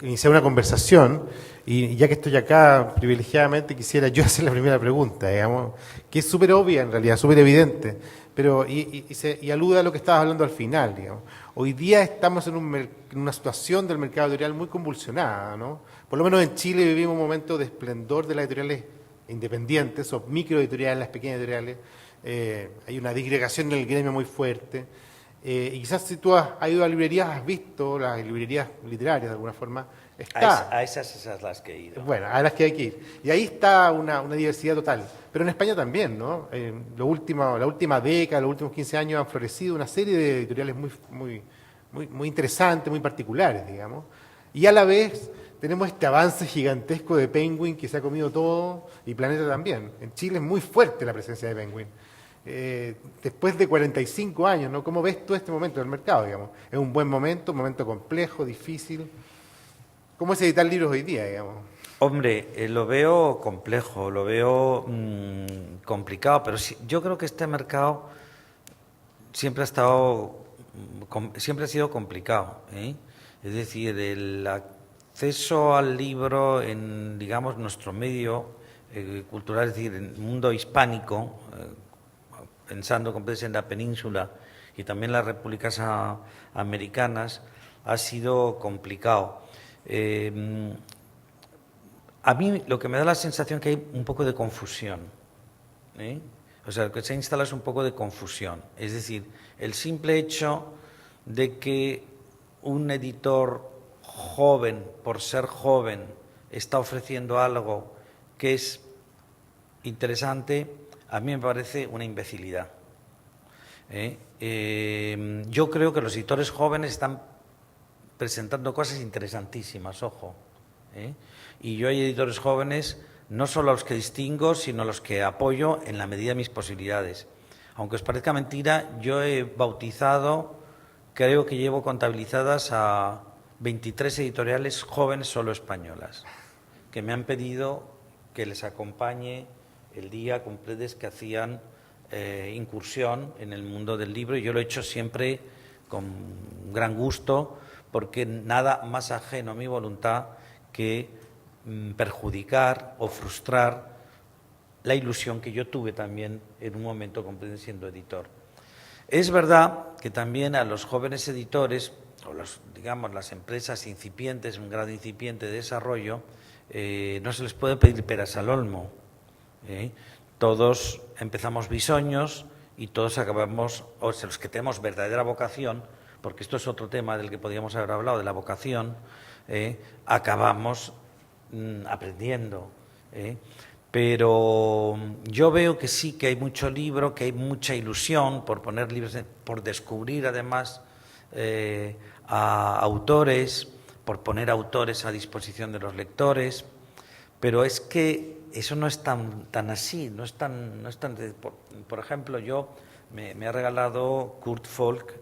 iniciar una conversación y ya que estoy acá privilegiadamente quisiera yo hacer la primera pregunta, digamos, que es súper obvia en realidad, súper evidente, pero y alude a lo que estabas hablando al final, digamos. Hoy día estamos en una situación del mercado editorial muy convulsionada, ¿no? Por lo menos en Chile vivimos un momento de esplendor de las editoriales independientes o microeditoriales, las pequeñas editoriales. Hay una disgregación en el gremio muy fuerte. Y quizás si tú has ido a librerías, has visto las librerías literarias de alguna forma. A esas las que he ido. Bueno, a las que hay que ir. Y ahí está una diversidad total. Pero en España también, ¿no? La última década, los últimos 15 años han florecido una serie de editoriales muy interesantes, muy particulares, digamos. Y a la vez tenemos este avance gigantesco de Penguin que se ha comido todo, y Planeta también. En Chile es muy fuerte la presencia de Penguin. Después de 45 años, ¿no? ¿Cómo ves tú este momento del mercado, digamos? ¿Es un buen momento, un momento complejo, difícil? ¿Cómo es editar libros hoy día, digamos? Hombre, lo veo complejo, lo veo complicado, pero yo creo que este mercado siempre ha sido complicado, ¿eh? Es decir, el acceso al libro en, digamos, nuestro medio cultural, es decir, en el mundo hispánico, pensando en la península y también las repúblicas americanas, ha sido complicado. A mí lo que me da la sensación es que hay un poco de confusión, ¿eh? O sea, que se instala es un poco de confusión. Es decir, el simple hecho de que un editor joven, por ser joven, está ofreciendo algo que es interesante, a mí me parece una imbecilidad. yo creo que los editores jóvenes están presentando cosas interesantísimas, ojo. Y yo hay editores jóvenes, no solo a los que distingo, sino a los que apoyo en la medida de mis posibilidades. Aunque os parezca mentira, yo he bautizado, creo que llevo contabilizadas a 23 editoriales jóvenes solo españolas, que me han pedido que les acompañe el día con ustedes que hacían incursión en el mundo del libro, y yo lo he hecho siempre con gran gusto, porque nada más ajeno a mi voluntad que perjudicar o frustrar la ilusión que yo tuve también en un momento siendo editor. Es verdad que también a los jóvenes editores, o digamos las empresas incipientes, un grado incipiente de desarrollo, no se les puede pedir peras al olmo. Todos empezamos bisoños y todos acabamos, o sea, los que tenemos verdadera vocación, porque esto es otro tema del que podríamos haber hablado, de la vocación, acabamos aprendiendo. Pero yo veo que sí, que hay mucho libro, que hay mucha ilusión por poner libros, por descubrir además a autores, por poner autores a disposición de los lectores, pero es que eso no es tan así, no es tan por ejemplo, yo me ha regalado Kurt Folk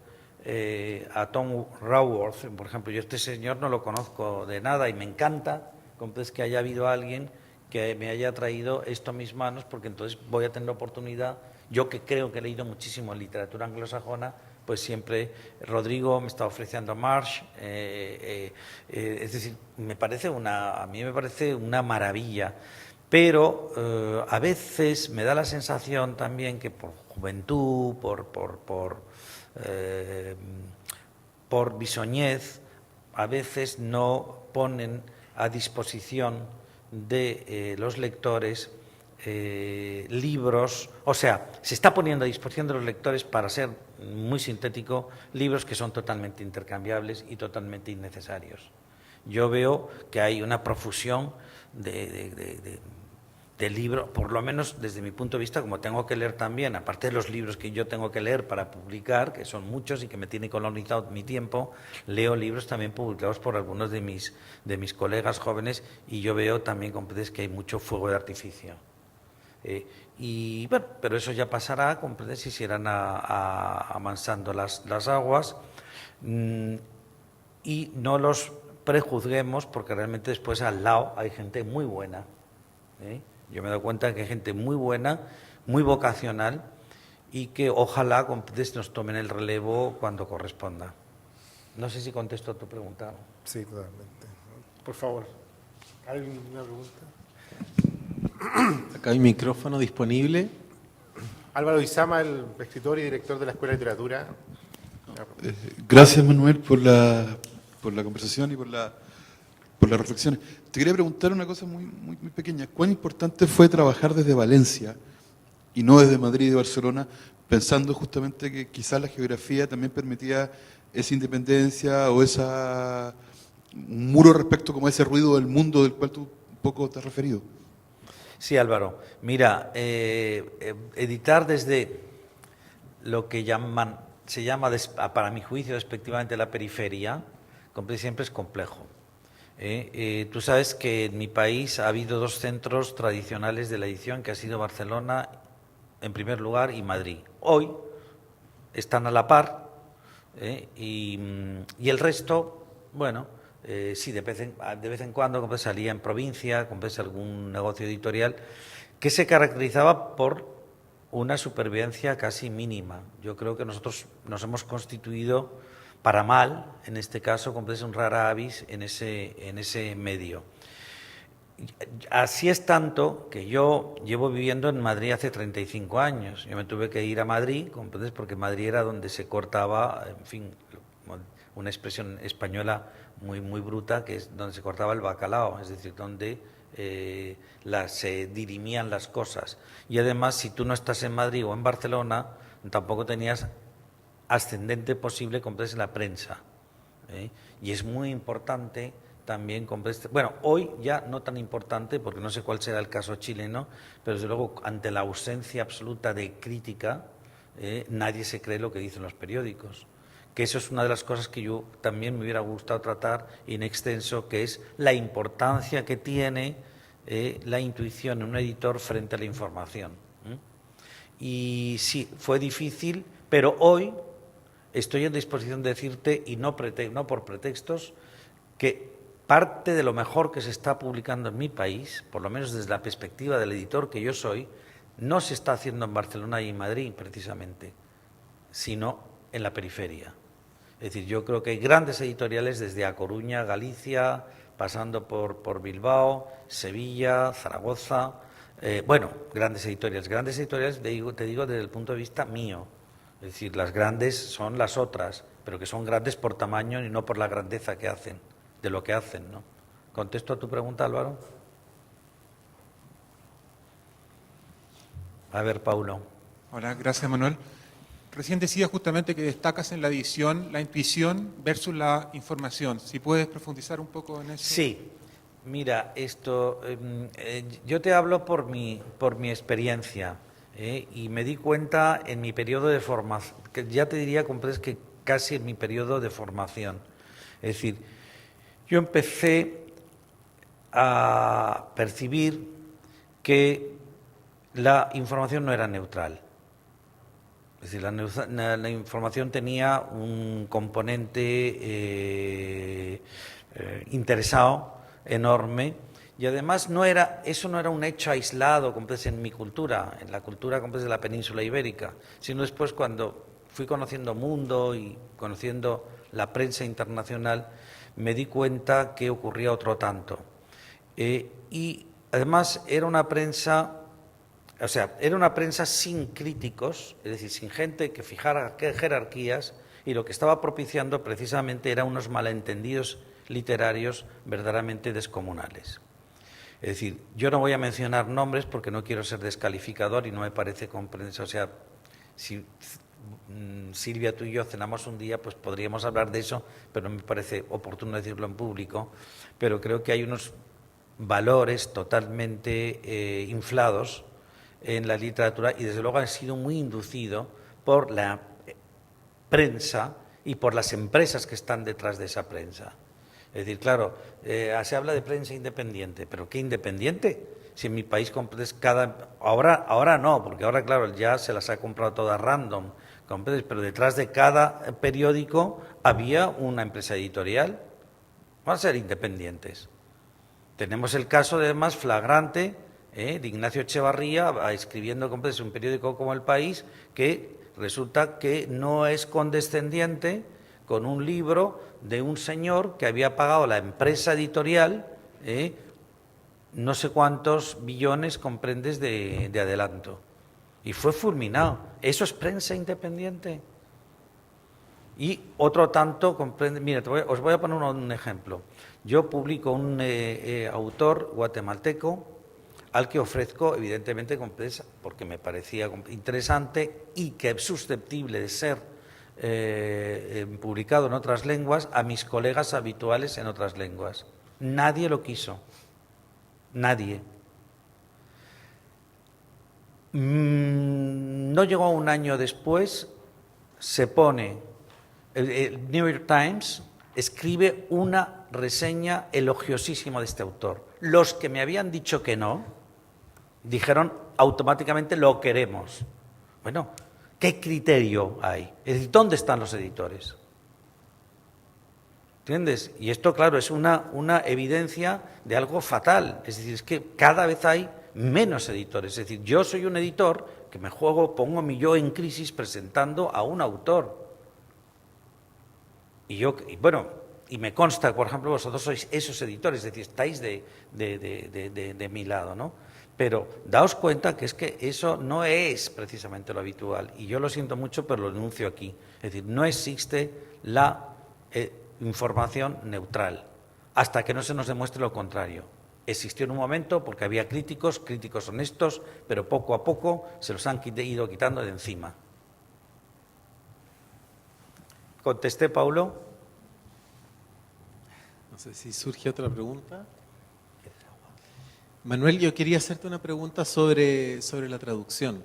a Tom Raworth, por ejemplo. Yo este señor no lo conozco de nada y me encanta entonces que haya habido alguien que me haya traído esto a mis manos, porque entonces voy a tener la oportunidad, yo que creo que he leído muchísimo literatura anglosajona, pues siempre Rodrigo me está ofreciendo Marsh, es decir, a mí me parece una maravilla, pero a veces me da la sensación también que por juventud, por bisoñez, a veces no ponen a disposición de los lectores libros, o sea, se está poniendo a disposición de los lectores, para ser muy sintético, libros que son totalmente intercambiables y totalmente innecesarios. Yo veo que hay una profusión de libros, por lo menos desde mi punto de vista, como tengo que leer también, aparte de los libros que yo tengo que leer para publicar, que son muchos y que me tiene colonizado mi tiempo, leo libros también publicados por algunos de mis colegas jóvenes, y yo veo también que hay mucho fuego de artificio. Y bueno, pero eso ya pasará, si se irán amansando las aguas, y no los prejuzguemos, porque realmente después al lado hay gente muy buena. Yo me he dado cuenta que hay gente muy buena, muy vocacional, y que ojalá nos tomen el relevo cuando corresponda. No sé si contesto a tu pregunta. Sí, totalmente. Por favor, ¿hay una pregunta? Acá hay micrófono disponible. Álvaro Izama, el escritor y director de la Escuela de Literatura. Gracias, Manuel, por la conversación y por las reflexiones. Te quería preguntar una cosa muy pequeña. ¿Cuán importante fue trabajar desde Valencia y no desde Madrid y Barcelona, pensando justamente que quizás la geografía también permitía esa independencia o un muro respecto como a ese ruido del mundo del cual tú un poco te has referido? Sí, Álvaro. Mira, editar desde lo que se llama, para mi juicio, despectivamente la periferia, siempre es complejo. Tú sabes que en mi país ha habido dos centros tradicionales de la edición, que ha sido Barcelona en primer lugar y Madrid. Hoy están a la par, y el resto, bueno, sí, de vez en cuando salía en provincia, algún negocio editorial que se caracterizaba por una supervivencia casi mínima. Yo creo que nosotros nos hemos constituido para mal, en este caso, un rara avis en ese medio. Así es tanto que yo llevo viviendo en Madrid hace 35 años. Yo me tuve que ir a Madrid, porque Madrid era donde se cortaba, en fin, una expresión española muy bruta, que es donde se cortaba el bacalao, es decir, donde se dirimían las cosas. Y además, si tú no estás en Madrid o en Barcelona, tampoco tenías ascendente posible en la prensa. Y es muy importante también, bueno, hoy ya no tan importante, porque no sé cuál será el caso chileno, pero desde luego ante la ausencia absoluta de crítica, nadie se cree lo que dicen los periódicos. Que eso es una de las cosas que yo también me hubiera gustado tratar in extenso, que es la importancia que tiene la intuición en un editor frente a la información. Y sí, fue difícil, pero hoy estoy en disposición de decirte, y no por pretextos, que parte de lo mejor que se está publicando en mi país, por lo menos desde la perspectiva del editor que yo soy, no se está haciendo en Barcelona y en Madrid precisamente, sino en la periferia. Es decir, yo creo que hay grandes editoriales desde A Coruña, Galicia, pasando por Bilbao, Sevilla, Zaragoza, grandes editoriales te digo desde el punto de vista mío. Es decir, las grandes son las otras, pero que son grandes por tamaño y no por la grandeza que hacen, de lo que hacen, ¿no? ¿Contesto a tu pregunta, Álvaro? A ver, Paulo. Hola, gracias, Manuel. Recién decía justamente que destacas en la edición la intuición versus la información. Si puedes profundizar un poco en eso. Sí, mira, yo te hablo por mi experiencia y me di cuenta en mi periodo de formación, que ya te diría que casi en mi periodo de formación. Es decir, yo empecé a percibir que la información no era neutral. Es decir, la información tenía un componente interesado, enorme, y además eso no era un hecho aislado en mi cultura, en la cultura de la península ibérica, sino después cuando fui conociendo mundo y conociendo la prensa internacional, me di cuenta que ocurría otro tanto. Y además era una prensa sin críticos, es decir, sin gente que fijara jerarquías, y lo que estaba propiciando precisamente eran unos malentendidos literarios verdaderamente descomunales. Es decir, yo no voy a mencionar nombres porque no quiero ser descalificador y no me parece comprensible. O sea, si Silvia, tú y yo cenamos un día, pues podríamos hablar de eso, pero no me parece oportuno decirlo en público. Pero creo que hay unos valores totalmente inflados en la literatura y desde luego ha sido muy inducido por la prensa y por las empresas que están detrás de esa prensa. Es decir, claro, se habla de prensa independiente, pero ¿qué independiente? Si en mi país compras ahora no, porque ahora claro ya se las ha comprado todas random, pero detrás de cada periódico había una empresa editorial. Van a ser independientes. Tenemos el caso además flagrante de Ignacio Echevarría escribiendo un periódico como El País, que resulta que no es condescendiente con un libro de un señor que había pagado la empresa editorial no sé cuántos billones, comprendes, de adelanto. Y fue fulminado. ¿Eso es prensa independiente? Y otro tanto, comprende. Mira, os voy a poner un ejemplo. Yo publico un autor guatemalteco al que ofrezco, evidentemente, porque me parecía interesante y que es susceptible de ser publicado en otras lenguas, a mis colegas habituales en otras lenguas. Nadie lo quiso. Nadie. No llegó un año después, se pone, el New York Times escribe una reseña elogiosísima de este autor. Los que me habían dicho que no, dijeron automáticamente lo queremos. Bueno, ¿qué criterio hay? Es decir, ¿dónde están los editores? ¿Entiendes? Y esto, claro, es una evidencia de algo fatal. Es decir, es que cada vez hay menos editores. Es decir, yo soy un editor que pongo mi yo en crisis presentando a un autor. Y me consta, por ejemplo, vosotros sois esos editores, es decir, estáis de mi lado, ¿no? Pero daos cuenta que es que eso no es precisamente lo habitual. Y yo lo siento mucho, pero lo denuncio aquí. Es decir, no existe la información neutral, hasta que no se nos demuestre lo contrario. Existió en un momento porque había críticos honestos, pero poco a poco se los han ido quitando de encima. ¿Contesté, Paulo? No sé si surge otra pregunta. Manuel, yo quería hacerte una pregunta sobre la traducción.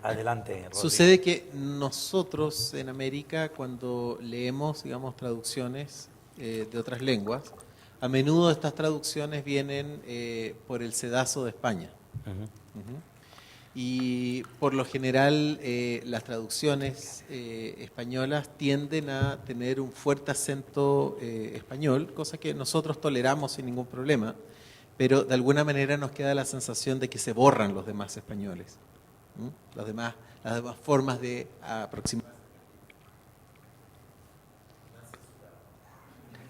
Adelante, Rodrigo. Sucede que nosotros en América, cuando leemos, digamos, traducciones de otras lenguas, a menudo estas traducciones vienen por el sedazo de España. Ujú. Y por lo general las traducciones españolas tienden a tener un fuerte acento español, cosa que nosotros toleramos sin ningún problema, pero de alguna manera nos queda la sensación de que se borran los demás españoles. Las demás formas de aproximar.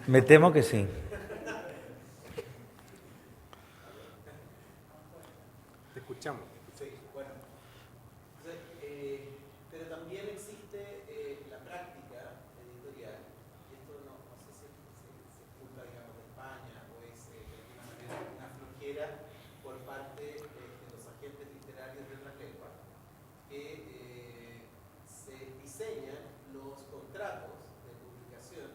Me temo que sí. Te escuchamos. Sí, bueno. Entonces, pero también existe la práctica editorial, y esto no sé si se culpa, digamos, de España o es de alguna manera una flojera por parte de los agentes literarios de otras lenguas, que se diseñan los contratos de publicación,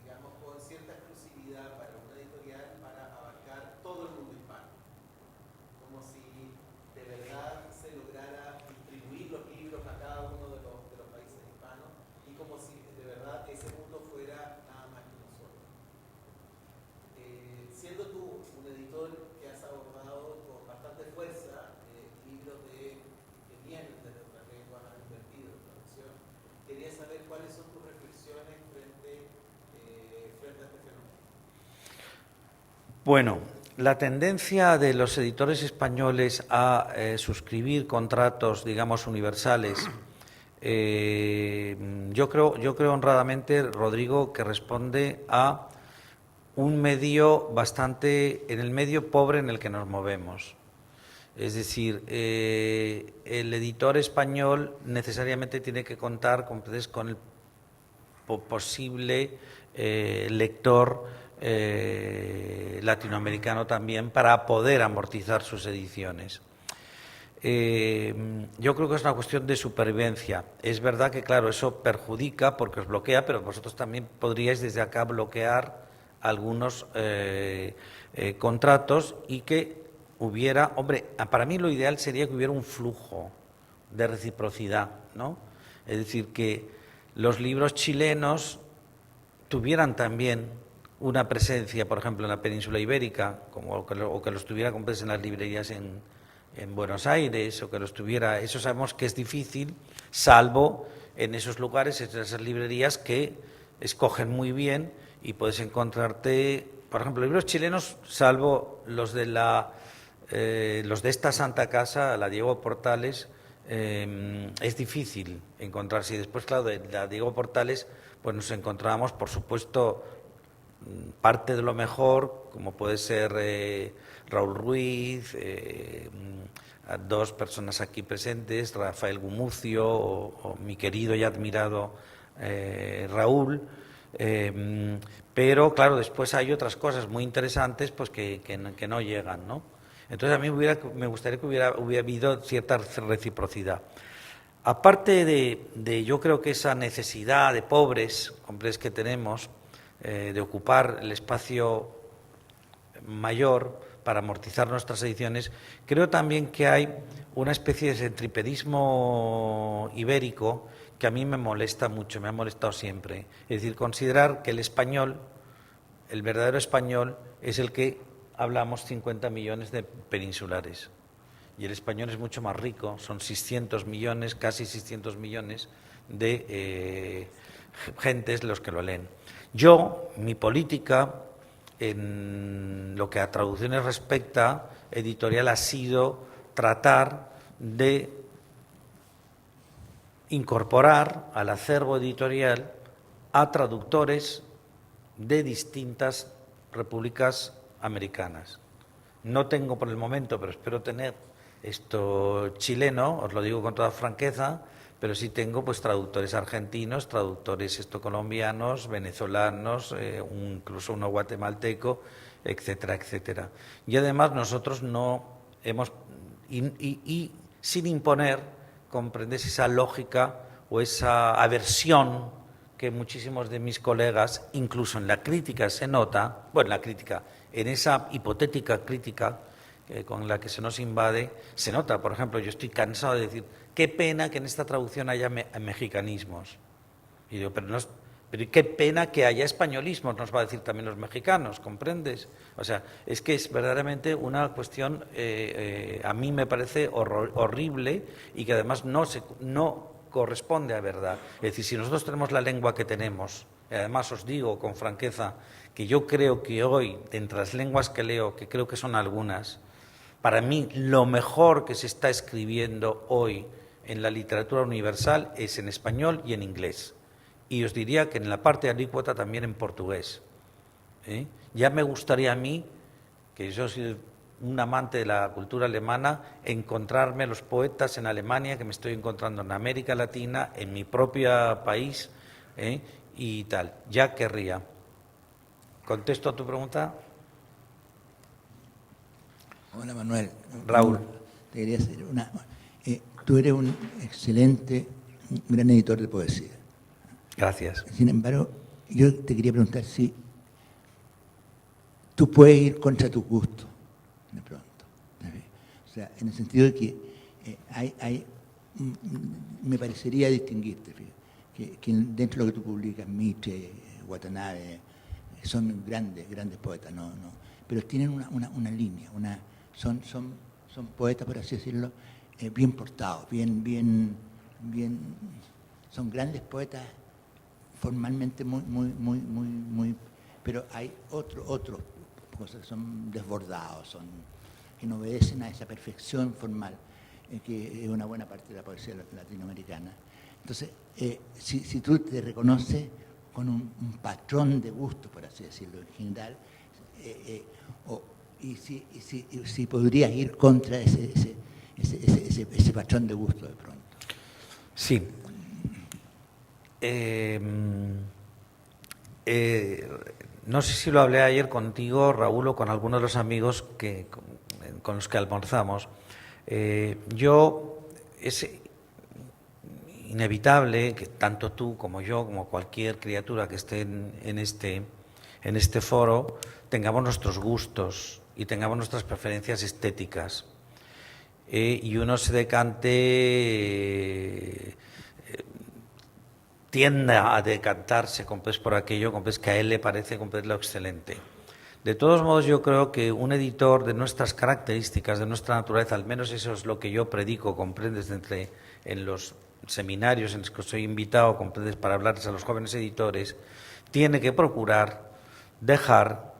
digamos, con cierta exclusividad para una editorial para abarcar todo el mundo hispano. Como si de verdad se lograra distribuir los libros a cada uno de los países hispanos y como si de verdad ese mundo fuera nada más que uno solo. Siendo tú un editor que has abordado con bastante fuerza libros que vienen de otras lenguas, han invertido en traducción, quería saber cuáles son tus reflexiones frente a este fenómeno. Bueno, la tendencia de los editores españoles a suscribir contratos, digamos, universales, yo creo honradamente, Rodrigo, que responde a un medio bastante, en el medio pobre en el que nos movemos. Es decir, el editor español necesariamente tiene que contar con el posible lector latinoamericano también para poder amortizar sus ediciones. Yo creo que es una cuestión de supervivencia. Es verdad que, claro, eso perjudica porque os bloquea, pero vosotros también podríais desde acá bloquear algunos contratos y que hubiera, hombre, para mí lo ideal sería que hubiera un flujo de reciprocidad, ¿no? Es decir, que los libros chilenos tuvieran también una presencia, por ejemplo, en la península ibérica, o que los tuviera compres en las librerías en Buenos Aires, o que los tuviera, eso sabemos que es difícil, salvo en esos lugares, en esas librerías que escogen muy bien y puedes encontrarte, por ejemplo, libros chilenos, salvo los de esta Santa Casa, la Diego Portales, es difícil encontrarse. Y después, claro, de la Diego Portales, pues nos encontramos, por supuesto, parte de lo mejor, como puede ser Raúl Ruiz, dos personas aquí presentes, Rafael Gumucio o mi querido y admirado Raúl, pero claro, después hay otras cosas muy interesantes pues que no llegan, ¿no? Entonces a mí me gustaría que hubiera habido cierta reciprocidad. Aparte de yo creo que esa necesidad de pobres, hombres que tenemos, de ocupar el espacio mayor para amortizar nuestras ediciones, creo también que hay una especie de centripedismo ibérico que a mí me molesta mucho, me ha molestado siempre. Es decir, considerar que el español, el verdadero español, es el que hablamos 50 millones de peninsulares. Y el español es mucho más rico, son 600 millones, casi 600 millones de gentes los que lo leen. Yo, mi política, en lo que a traducciones respecta, editorial, ha sido tratar de incorporar al acervo editorial a traductores de distintas repúblicas americanas. No tengo por el momento, pero espero tener esto chileno, os lo digo con toda franqueza, pero sí tengo pues traductores argentinos, traductores colombianos, venezolanos, incluso uno guatemalteco, etcétera, etcétera. Y además nosotros no hemos, y sin imponer, comprendes esa lógica o esa aversión que muchísimos de mis colegas, incluso en la crítica se nota, bueno, en la crítica, en esa hipotética crítica con la que se nos invade, se nota. Por ejemplo, yo estoy cansado de decir, qué pena que en esta traducción haya mexicanismos. Y digo, pero qué pena que haya españolismos, nos va a decir también los mexicanos, ¿comprendes? O sea, es que es verdaderamente una cuestión, a mí me parece horrible y que además no corresponde a verdad. Es decir, si nosotros tenemos la lengua que tenemos, y además os digo con franqueza que yo creo que hoy, de entre las lenguas que leo, que creo que son algunas, para mí lo mejor que se está escribiendo hoy en la literatura universal es en español y en inglés. Y os diría que en la parte alícuota también en portugués. Ya me gustaría a mí, que yo soy un amante de la cultura alemana, encontrarme los poetas en Alemania que me estoy encontrando en América Latina, en mi propio país, y tal. Ya querría. ¿Contesto a tu pregunta? Hola Manuel. Raúl. Te quería hacer tú eres un excelente, un gran editor de poesía. Gracias. Sin embargo, yo te quería preguntar si tú puedes ir contra tus gustos, de pronto. O sea, en el sentido de que me parecería distinguirte, que dentro de lo que tú publicas, Mitre, Watanabe, son grandes poetas, no, pero tienen una línea, son poetas, por así decirlo, bien portados, bien, son grandes poetas formalmente muy, pero hay otros cosas que son desbordados, que no obedecen a esa perfección formal, que es una buena parte de la poesía latinoamericana. Entonces, si tú te reconoces con un patrón de gusto, por así decirlo, en general, si podrías ir contra ese patrón de gusto de pronto. Sí. No sé si lo hablé ayer contigo, Raúl, o con algunos de los amigos con los que almorzamos. Es inevitable que tanto tú como yo, como cualquier criatura que esté en este foro, tengamos nuestros gustos y tengamos nuestras preferencias estéticas. Y uno se tienda a decantarse por aquello que a él le parece lo excelente. De todos modos, yo creo que un editor de nuestras características, de nuestra naturaleza, al menos eso es lo que yo predico, comprendes, en los seminarios en los que soy invitado, comprendes, para hablarles a los jóvenes editores, tiene que procurar dejar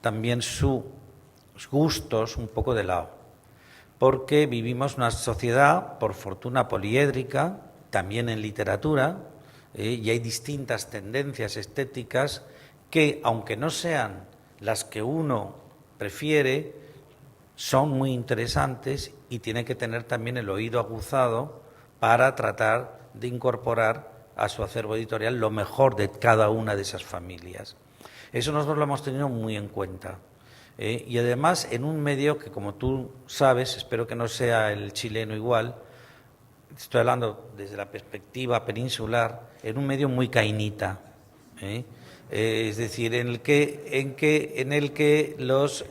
también sus gustos un poco de lado, porque vivimos una sociedad, por fortuna, poliédrica, también en literatura, y hay distintas tendencias estéticas que, aunque no sean las que uno prefiere, son muy interesantes y tiene que tener también el oído aguzado para tratar de incorporar a su acervo editorial lo mejor de cada una de esas familias. Eso nosotros lo hemos tenido muy en cuenta. Y además en un medio que, como tú sabes, espero que no sea el chileno igual, estoy hablando desde la perspectiva peninsular, en un medio muy cainita, es decir, en el que los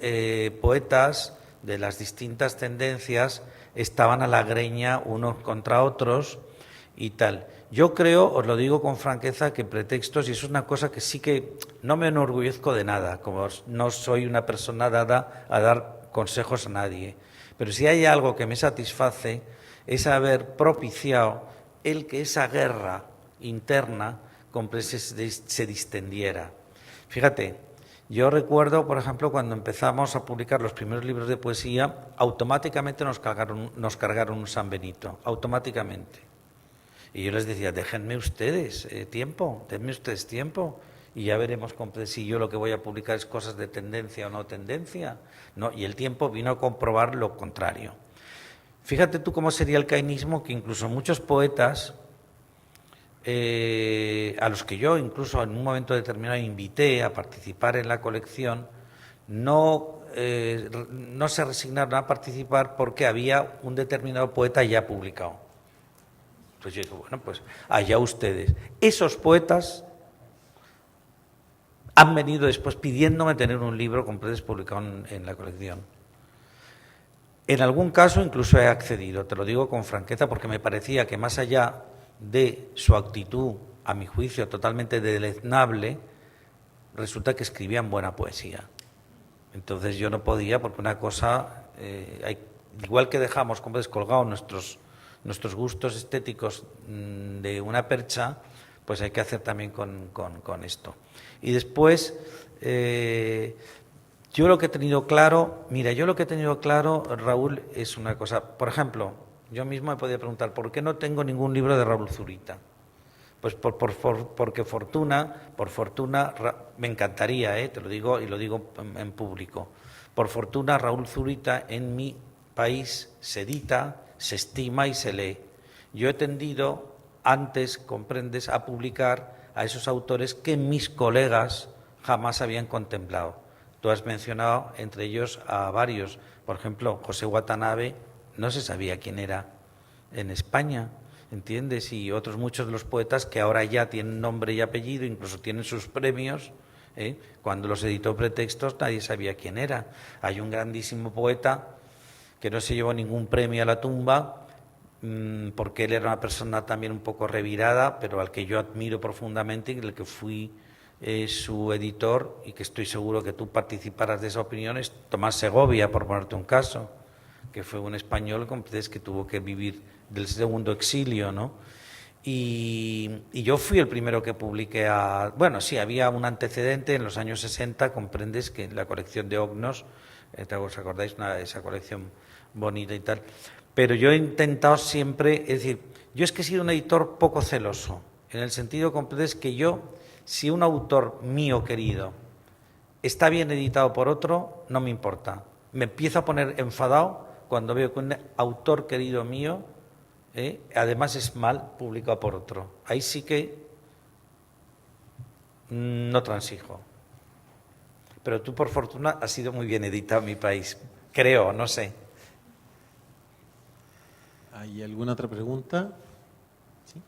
poetas de las distintas tendencias estaban a la greña unos contra otros y tal. Yo creo, os lo digo con franqueza, que pretextos, y eso es una cosa que sí que no me enorgullezco de nada, como no soy una persona dada a dar consejos a nadie, pero si hay algo que me satisface es haber propiciado el que esa guerra interna se distendiera. Fíjate, yo recuerdo, por ejemplo, cuando empezamos a publicar los primeros libros de poesía, automáticamente nos cargaron un San Benito, automáticamente. Y yo les decía, déjenme ustedes tiempo, denme ustedes tiempo, y ya veremos si yo lo que voy a publicar es cosas de tendencia o no tendencia. No, y el tiempo vino a comprobar lo contrario. Fíjate tú cómo sería el cainismo, que incluso muchos poetas, a los que yo incluso en un momento determinado invité a participar en la colección, no se resignaron a participar porque había un determinado poeta ya publicado. Pues yo digo, bueno, pues allá ustedes. Esos poetas han venido después pidiéndome tener un libro completo publicado en la colección. En algún caso incluso he accedido, te lo digo con franqueza, porque me parecía que más allá de su actitud, a mi juicio, totalmente deleznable, resulta que escribían buena poesía. Entonces yo no podía, porque una cosa, igual que dejamos como descolgados nuestros gustos estéticos de una percha, pues hay que hacer también con esto. Y después, yo lo que he tenido claro, Raúl, es una cosa. Por ejemplo, yo mismo me podía preguntar, ¿por qué no tengo ningún libro de Raúl Zurita? Pues porque por fortuna, me encantaría, te lo digo y lo digo en público. Por fortuna, Raúl Zurita en mi país se edita, se estima y se lee. Yo he tendido antes, comprendes, a publicar a esos autores que mis colegas jamás habían contemplado. Tú has mencionado entre ellos a varios. Por ejemplo, José Watanabe no se sabía quién era en España, ¿entiendes? Y otros muchos de los poetas que ahora ya tienen nombre y apellido, incluso tienen sus premios. Cuando los editó Pretextos nadie sabía quién era. Hay un grandísimo poeta que no se llevó ningún premio a la tumba, porque él era una persona también un poco revirada, pero al que yo admiro profundamente y el que fui su editor, y que estoy seguro que tú participarás de esa opinión, es Tomás Segovia, por ponerte un caso, que fue un español que tuvo que vivir del segundo exilio, ¿no? Y yo fui el primero que publiqué bueno, sí, había un antecedente en los años 60, comprendes, que en la colección de Ognos, ¿os acordáis? Esa colección bonita y tal. Pero yo he intentado siempre, es decir, yo es que he sido un editor poco celoso, en el sentido, comprendes, que yo, si un autor mío querido está bien editado por otro, no me importa. Me empiezo a poner enfadado cuando veo que un autor querido mío, además es mal publicado por otro. Ahí sí que no transijo. Pero tú, por fortuna, has sido muy bien editado en mi país. Creo, no sé. ¿Hay alguna otra pregunta? ¿Sí?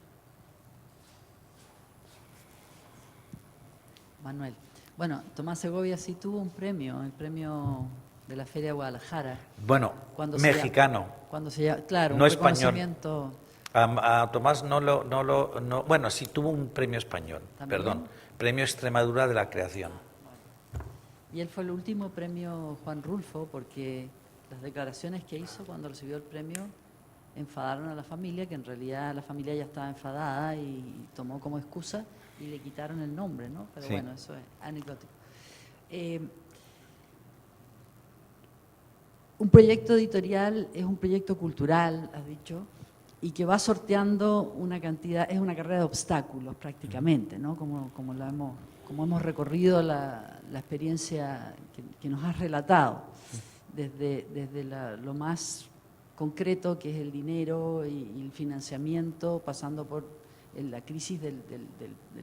Manuel. Bueno, Tomás Segovia sí tuvo un premio, el premio de la Feria de Guadalajara. Bueno, mexicano. Claro, no un español. reconocimiento. A Tomás bueno, sí tuvo un premio español, ¿También? perdón, Premio Extremadura de la Creación. Y él fue el último premio Juan Rulfo, porque las declaraciones que hizo cuando recibió el premio enfadaron a la familia, que en realidad la familia ya estaba enfadada y tomó como excusa y le quitaron el nombre, ¿no? Pero Sí. bueno, eso es anecdótico. Un proyecto editorial es un proyecto cultural, has dicho, y que va sorteando una cantidad, es una carrera de obstáculos prácticamente, ¿no? Como hemos recorrido la experiencia que nos has relatado, desde lo más concreto, que es el dinero y el financiamiento, pasando por la crisis del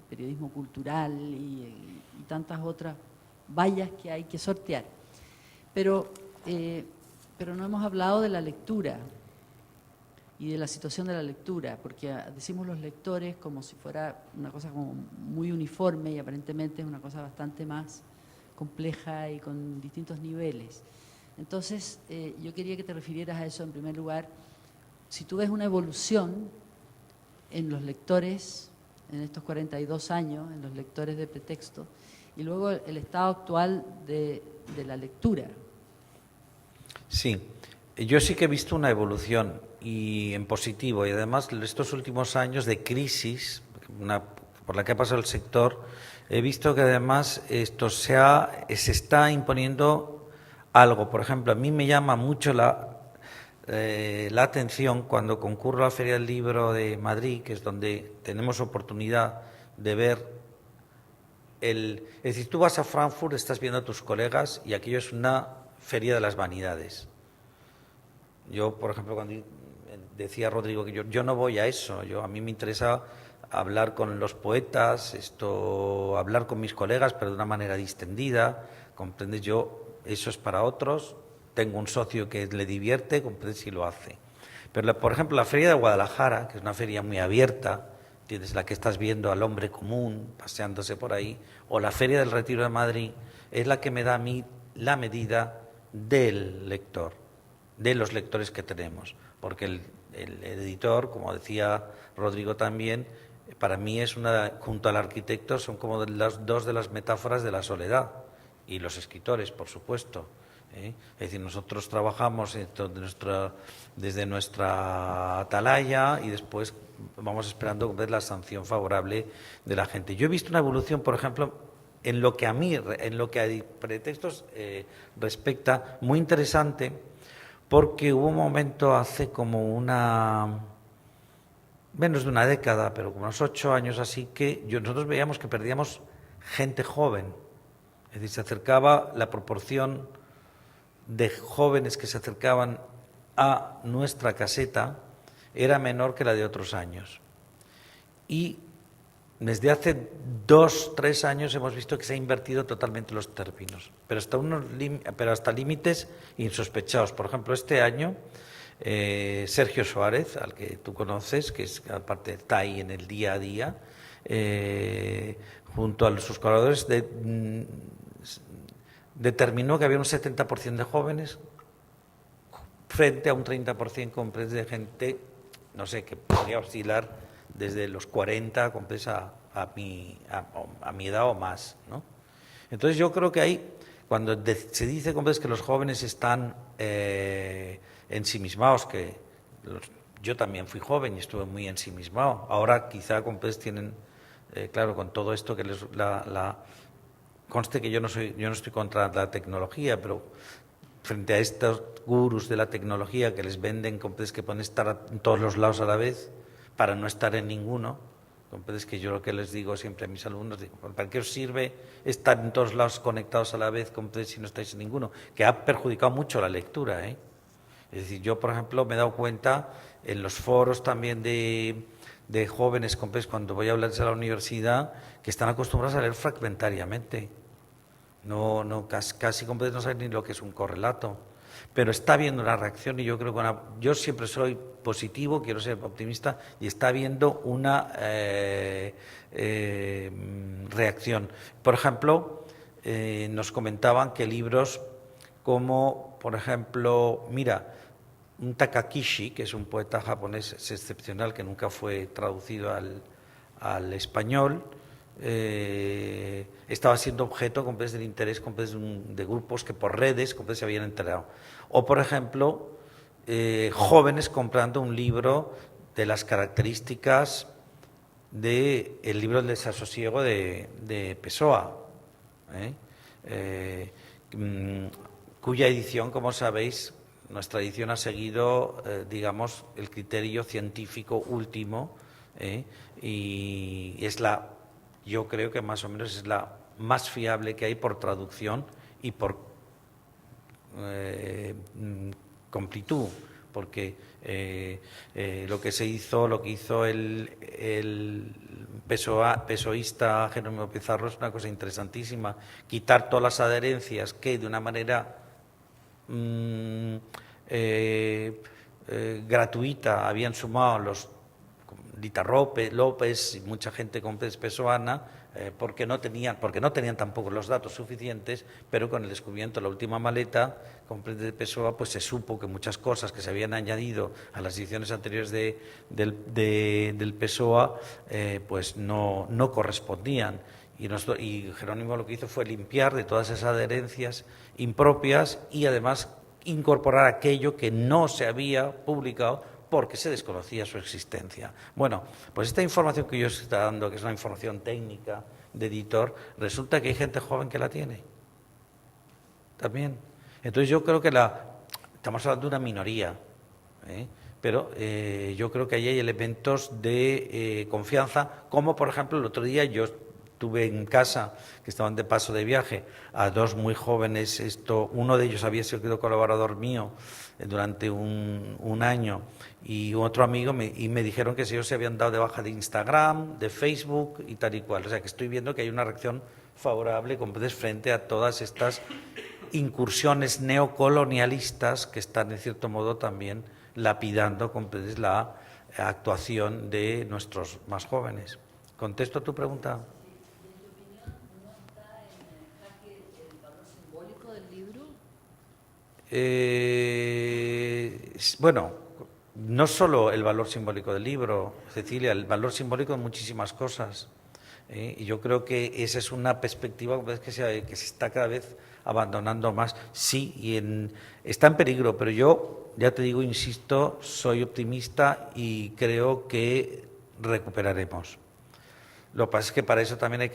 periodismo cultural y tantas otras vallas que hay que sortear. Pero no hemos hablado de la lectura y de la situación de la lectura, porque decimos los lectores como si fuera una cosa como muy uniforme, y aparentemente es una cosa bastante más compleja y con distintos niveles. Entonces, yo quería que te refirieras a eso en primer lugar. Si tú ves una evolución en los lectores, en estos 42 años, en los lectores de Pretexto, y luego el estado actual de la lectura. Sí, yo sí que he visto una evolución y en positivo, y además estos últimos años de crisis por la que ha pasado el sector, he visto que además esto se está imponiendo algo. Por ejemplo, a mí me llama mucho la atención cuando concurro a la Feria del Libro de Madrid, que es donde tenemos oportunidad de ver es decir, tú vas a Frankfurt, estás viendo a tus colegas y aquello es una feria de las vanidades. Yo, por ejemplo, cuando decía Rodrigo que yo no voy a eso, a mí me interesa hablar con los poetas, hablar con mis colegas, pero de una manera distendida, ¿comprendes? Eso es para otros, tengo un socio que le divierte, ¿comprendes? Y lo hace. Pero, por ejemplo, la Feria de Guadalajara, que es una feria muy abierta, ¿entiendes? La que estás viendo al hombre común paseándose por ahí, o la Feria del Retiro de Madrid, es la que me da a mí la medida del lector. de los lectores que tenemos, porque el editor, como decía Rodrigo también, para mí es junto al arquitecto, son como dos de las metáforas de la soledad, y los escritores, por supuesto. Es decir, nosotros trabajamos desde nuestra atalaya y después vamos esperando ver la sanción favorable de la gente. Yo he visto una evolución, por ejemplo, en lo que a pretextos respecta, muy interesante, porque hubo un momento hace como menos de una década, pero como unos 8 años así, que nosotros veíamos que perdíamos gente joven. Es decir, se acercaba la proporción de jóvenes que se acercaban a nuestra caseta era menor que la de otros años. Y desde hace 2 o 3 años hemos visto que se ha invertido totalmente los términos, pero hasta límites insospechados. Por ejemplo, este año Sergio Suárez, al que tú conoces, que es aparte está ahí en el día a día, junto a sus colaboradores, determinó que había un 70% de jóvenes frente a un 30% de gente, no sé, que podría oscilar desde los 40 a mi edad o más, ¿no? Entonces yo creo que ahí, cuando se dice que los jóvenes están ensimismados, yo también fui joven y estuve muy ensimismado, ahora quizá tienen, claro, con todo esto que conste que yo no estoy contra la tecnología, pero frente a estos gurús de la tecnología que les venden que pueden estar en todos los lados a la vez para no estar en ninguno, que yo lo que les digo siempre a mis alumnos, digo, ¿para qué os sirve estar en todos lados conectados a la vez si no estáis en ninguno? Que ha perjudicado mucho la lectura, ¿eh? Es decir, yo, por ejemplo, me he dado cuenta en los foros también de jóvenes, cuando voy a hablarles a la universidad, que están acostumbrados a leer fragmentariamente. Casi no saben ni lo que es un correlato. Pero está habiendo una reacción y yo creo que yo siempre soy positivo, quiero ser optimista, y está habiendo una reacción. Por ejemplo, nos comentaban que libros como, por ejemplo, un Takakishi, que es un poeta japonés excepcional que nunca fue traducido al español, estaba siendo objeto del interés de grupos que por redes se habían enterado. O, por ejemplo, jóvenes comprando un libro de las características del libro del desasosiego de Pessoa, cuya edición, como sabéis, nuestra edición ha seguido, digamos, el criterio científico último, y yo creo que más o menos es la más fiable que hay por traducción y por completud, porque lo que hizo el pesoísta Jerónimo Pizarro es una cosa interesantísima, quitar todas las adherencias que de una manera gratuita habían sumado los Dita López y mucha gente con pessoana, porque no tenían tampoco los datos suficientes, pero con el descubrimiento de la última maleta de Pessoa, pues se supo que muchas cosas que se habían añadido a las ediciones anteriores del Pessoa pues no correspondían. Y Jerónimo lo que hizo fue limpiar de todas esas adherencias impropias y además incorporar aquello que no se había publicado porque se desconocía su existencia. Bueno, pues esta información que yo os estoy dando, que es una información técnica de editor, resulta que hay gente joven que la tiene también. Entonces yo creo que estamos hablando de una minoría, pero yo creo que ahí hay elementos de confianza, como por ejemplo el otro día yo tuve en casa, que estaban de paso de viaje, a 2 muy jóvenes. Uno de ellos había sido colaborador mío durante un año, y otro amigo, y me dijeron que ellos se habían dado de baja de Instagram, de Facebook y tal y cual. O sea que estoy viendo que hay una reacción favorable frente a todas estas incursiones neocolonialistas que están, en cierto modo, también lapidando la actuación de nuestros más jóvenes. ¿Contesto a tu pregunta? Bueno, no solo el valor simbólico del libro, Cecilia, el valor simbólico de muchísimas cosas. Y yo creo que esa es una perspectiva que se está cada vez abandonando más. Sí, está en peligro, pero yo, ya te digo, insisto, soy optimista y creo que recuperaremos. Lo que pasa es que para eso también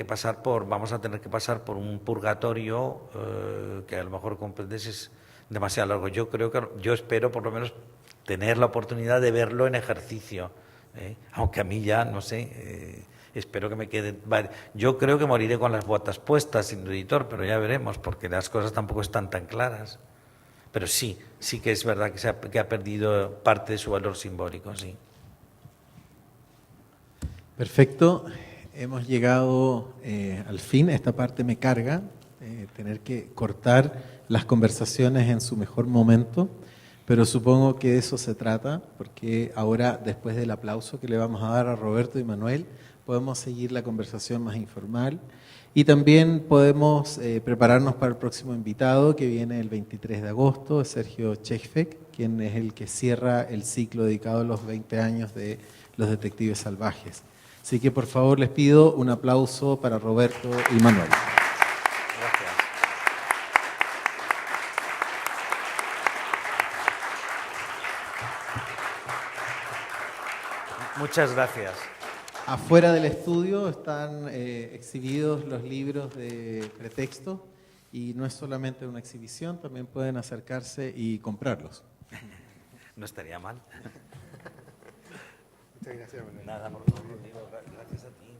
vamos a tener que pasar por un purgatorio que a lo mejor comprendes es demasiado largo. Yo espero por lo menos tener la oportunidad de verlo en ejercicio, aunque a mí ya, no sé, espero que me quede. Vale, yo creo que moriré con las botas puestas, sin editor, pero ya veremos, porque las cosas tampoco están tan claras. Pero sí que es verdad que ha perdido parte de su valor simbólico, sí. Perfecto. Hemos llegado al fin. Esta parte me carga, tener que cortar las conversaciones en su mejor momento, pero supongo que de eso se trata, porque ahora, después del aplauso que le vamos a dar a Roberto y Manuel, podemos seguir la conversación más informal y también podemos prepararnos para el próximo invitado que viene el 23 de agosto, Sergio Chejfek, quien es el que cierra el ciclo dedicado a los 20 años de Los Detectives Salvajes. Así que por favor les pido un aplauso para Roberto y Manuel. Gracias. Muchas gracias. Afuera del estudio están exhibidos los libros de pretexto y no es solamente una exhibición, también pueden acercarse y comprarlos. No estaría mal. Muchas gracias, Manuel. Nada, por favor, digo, gracias a ti.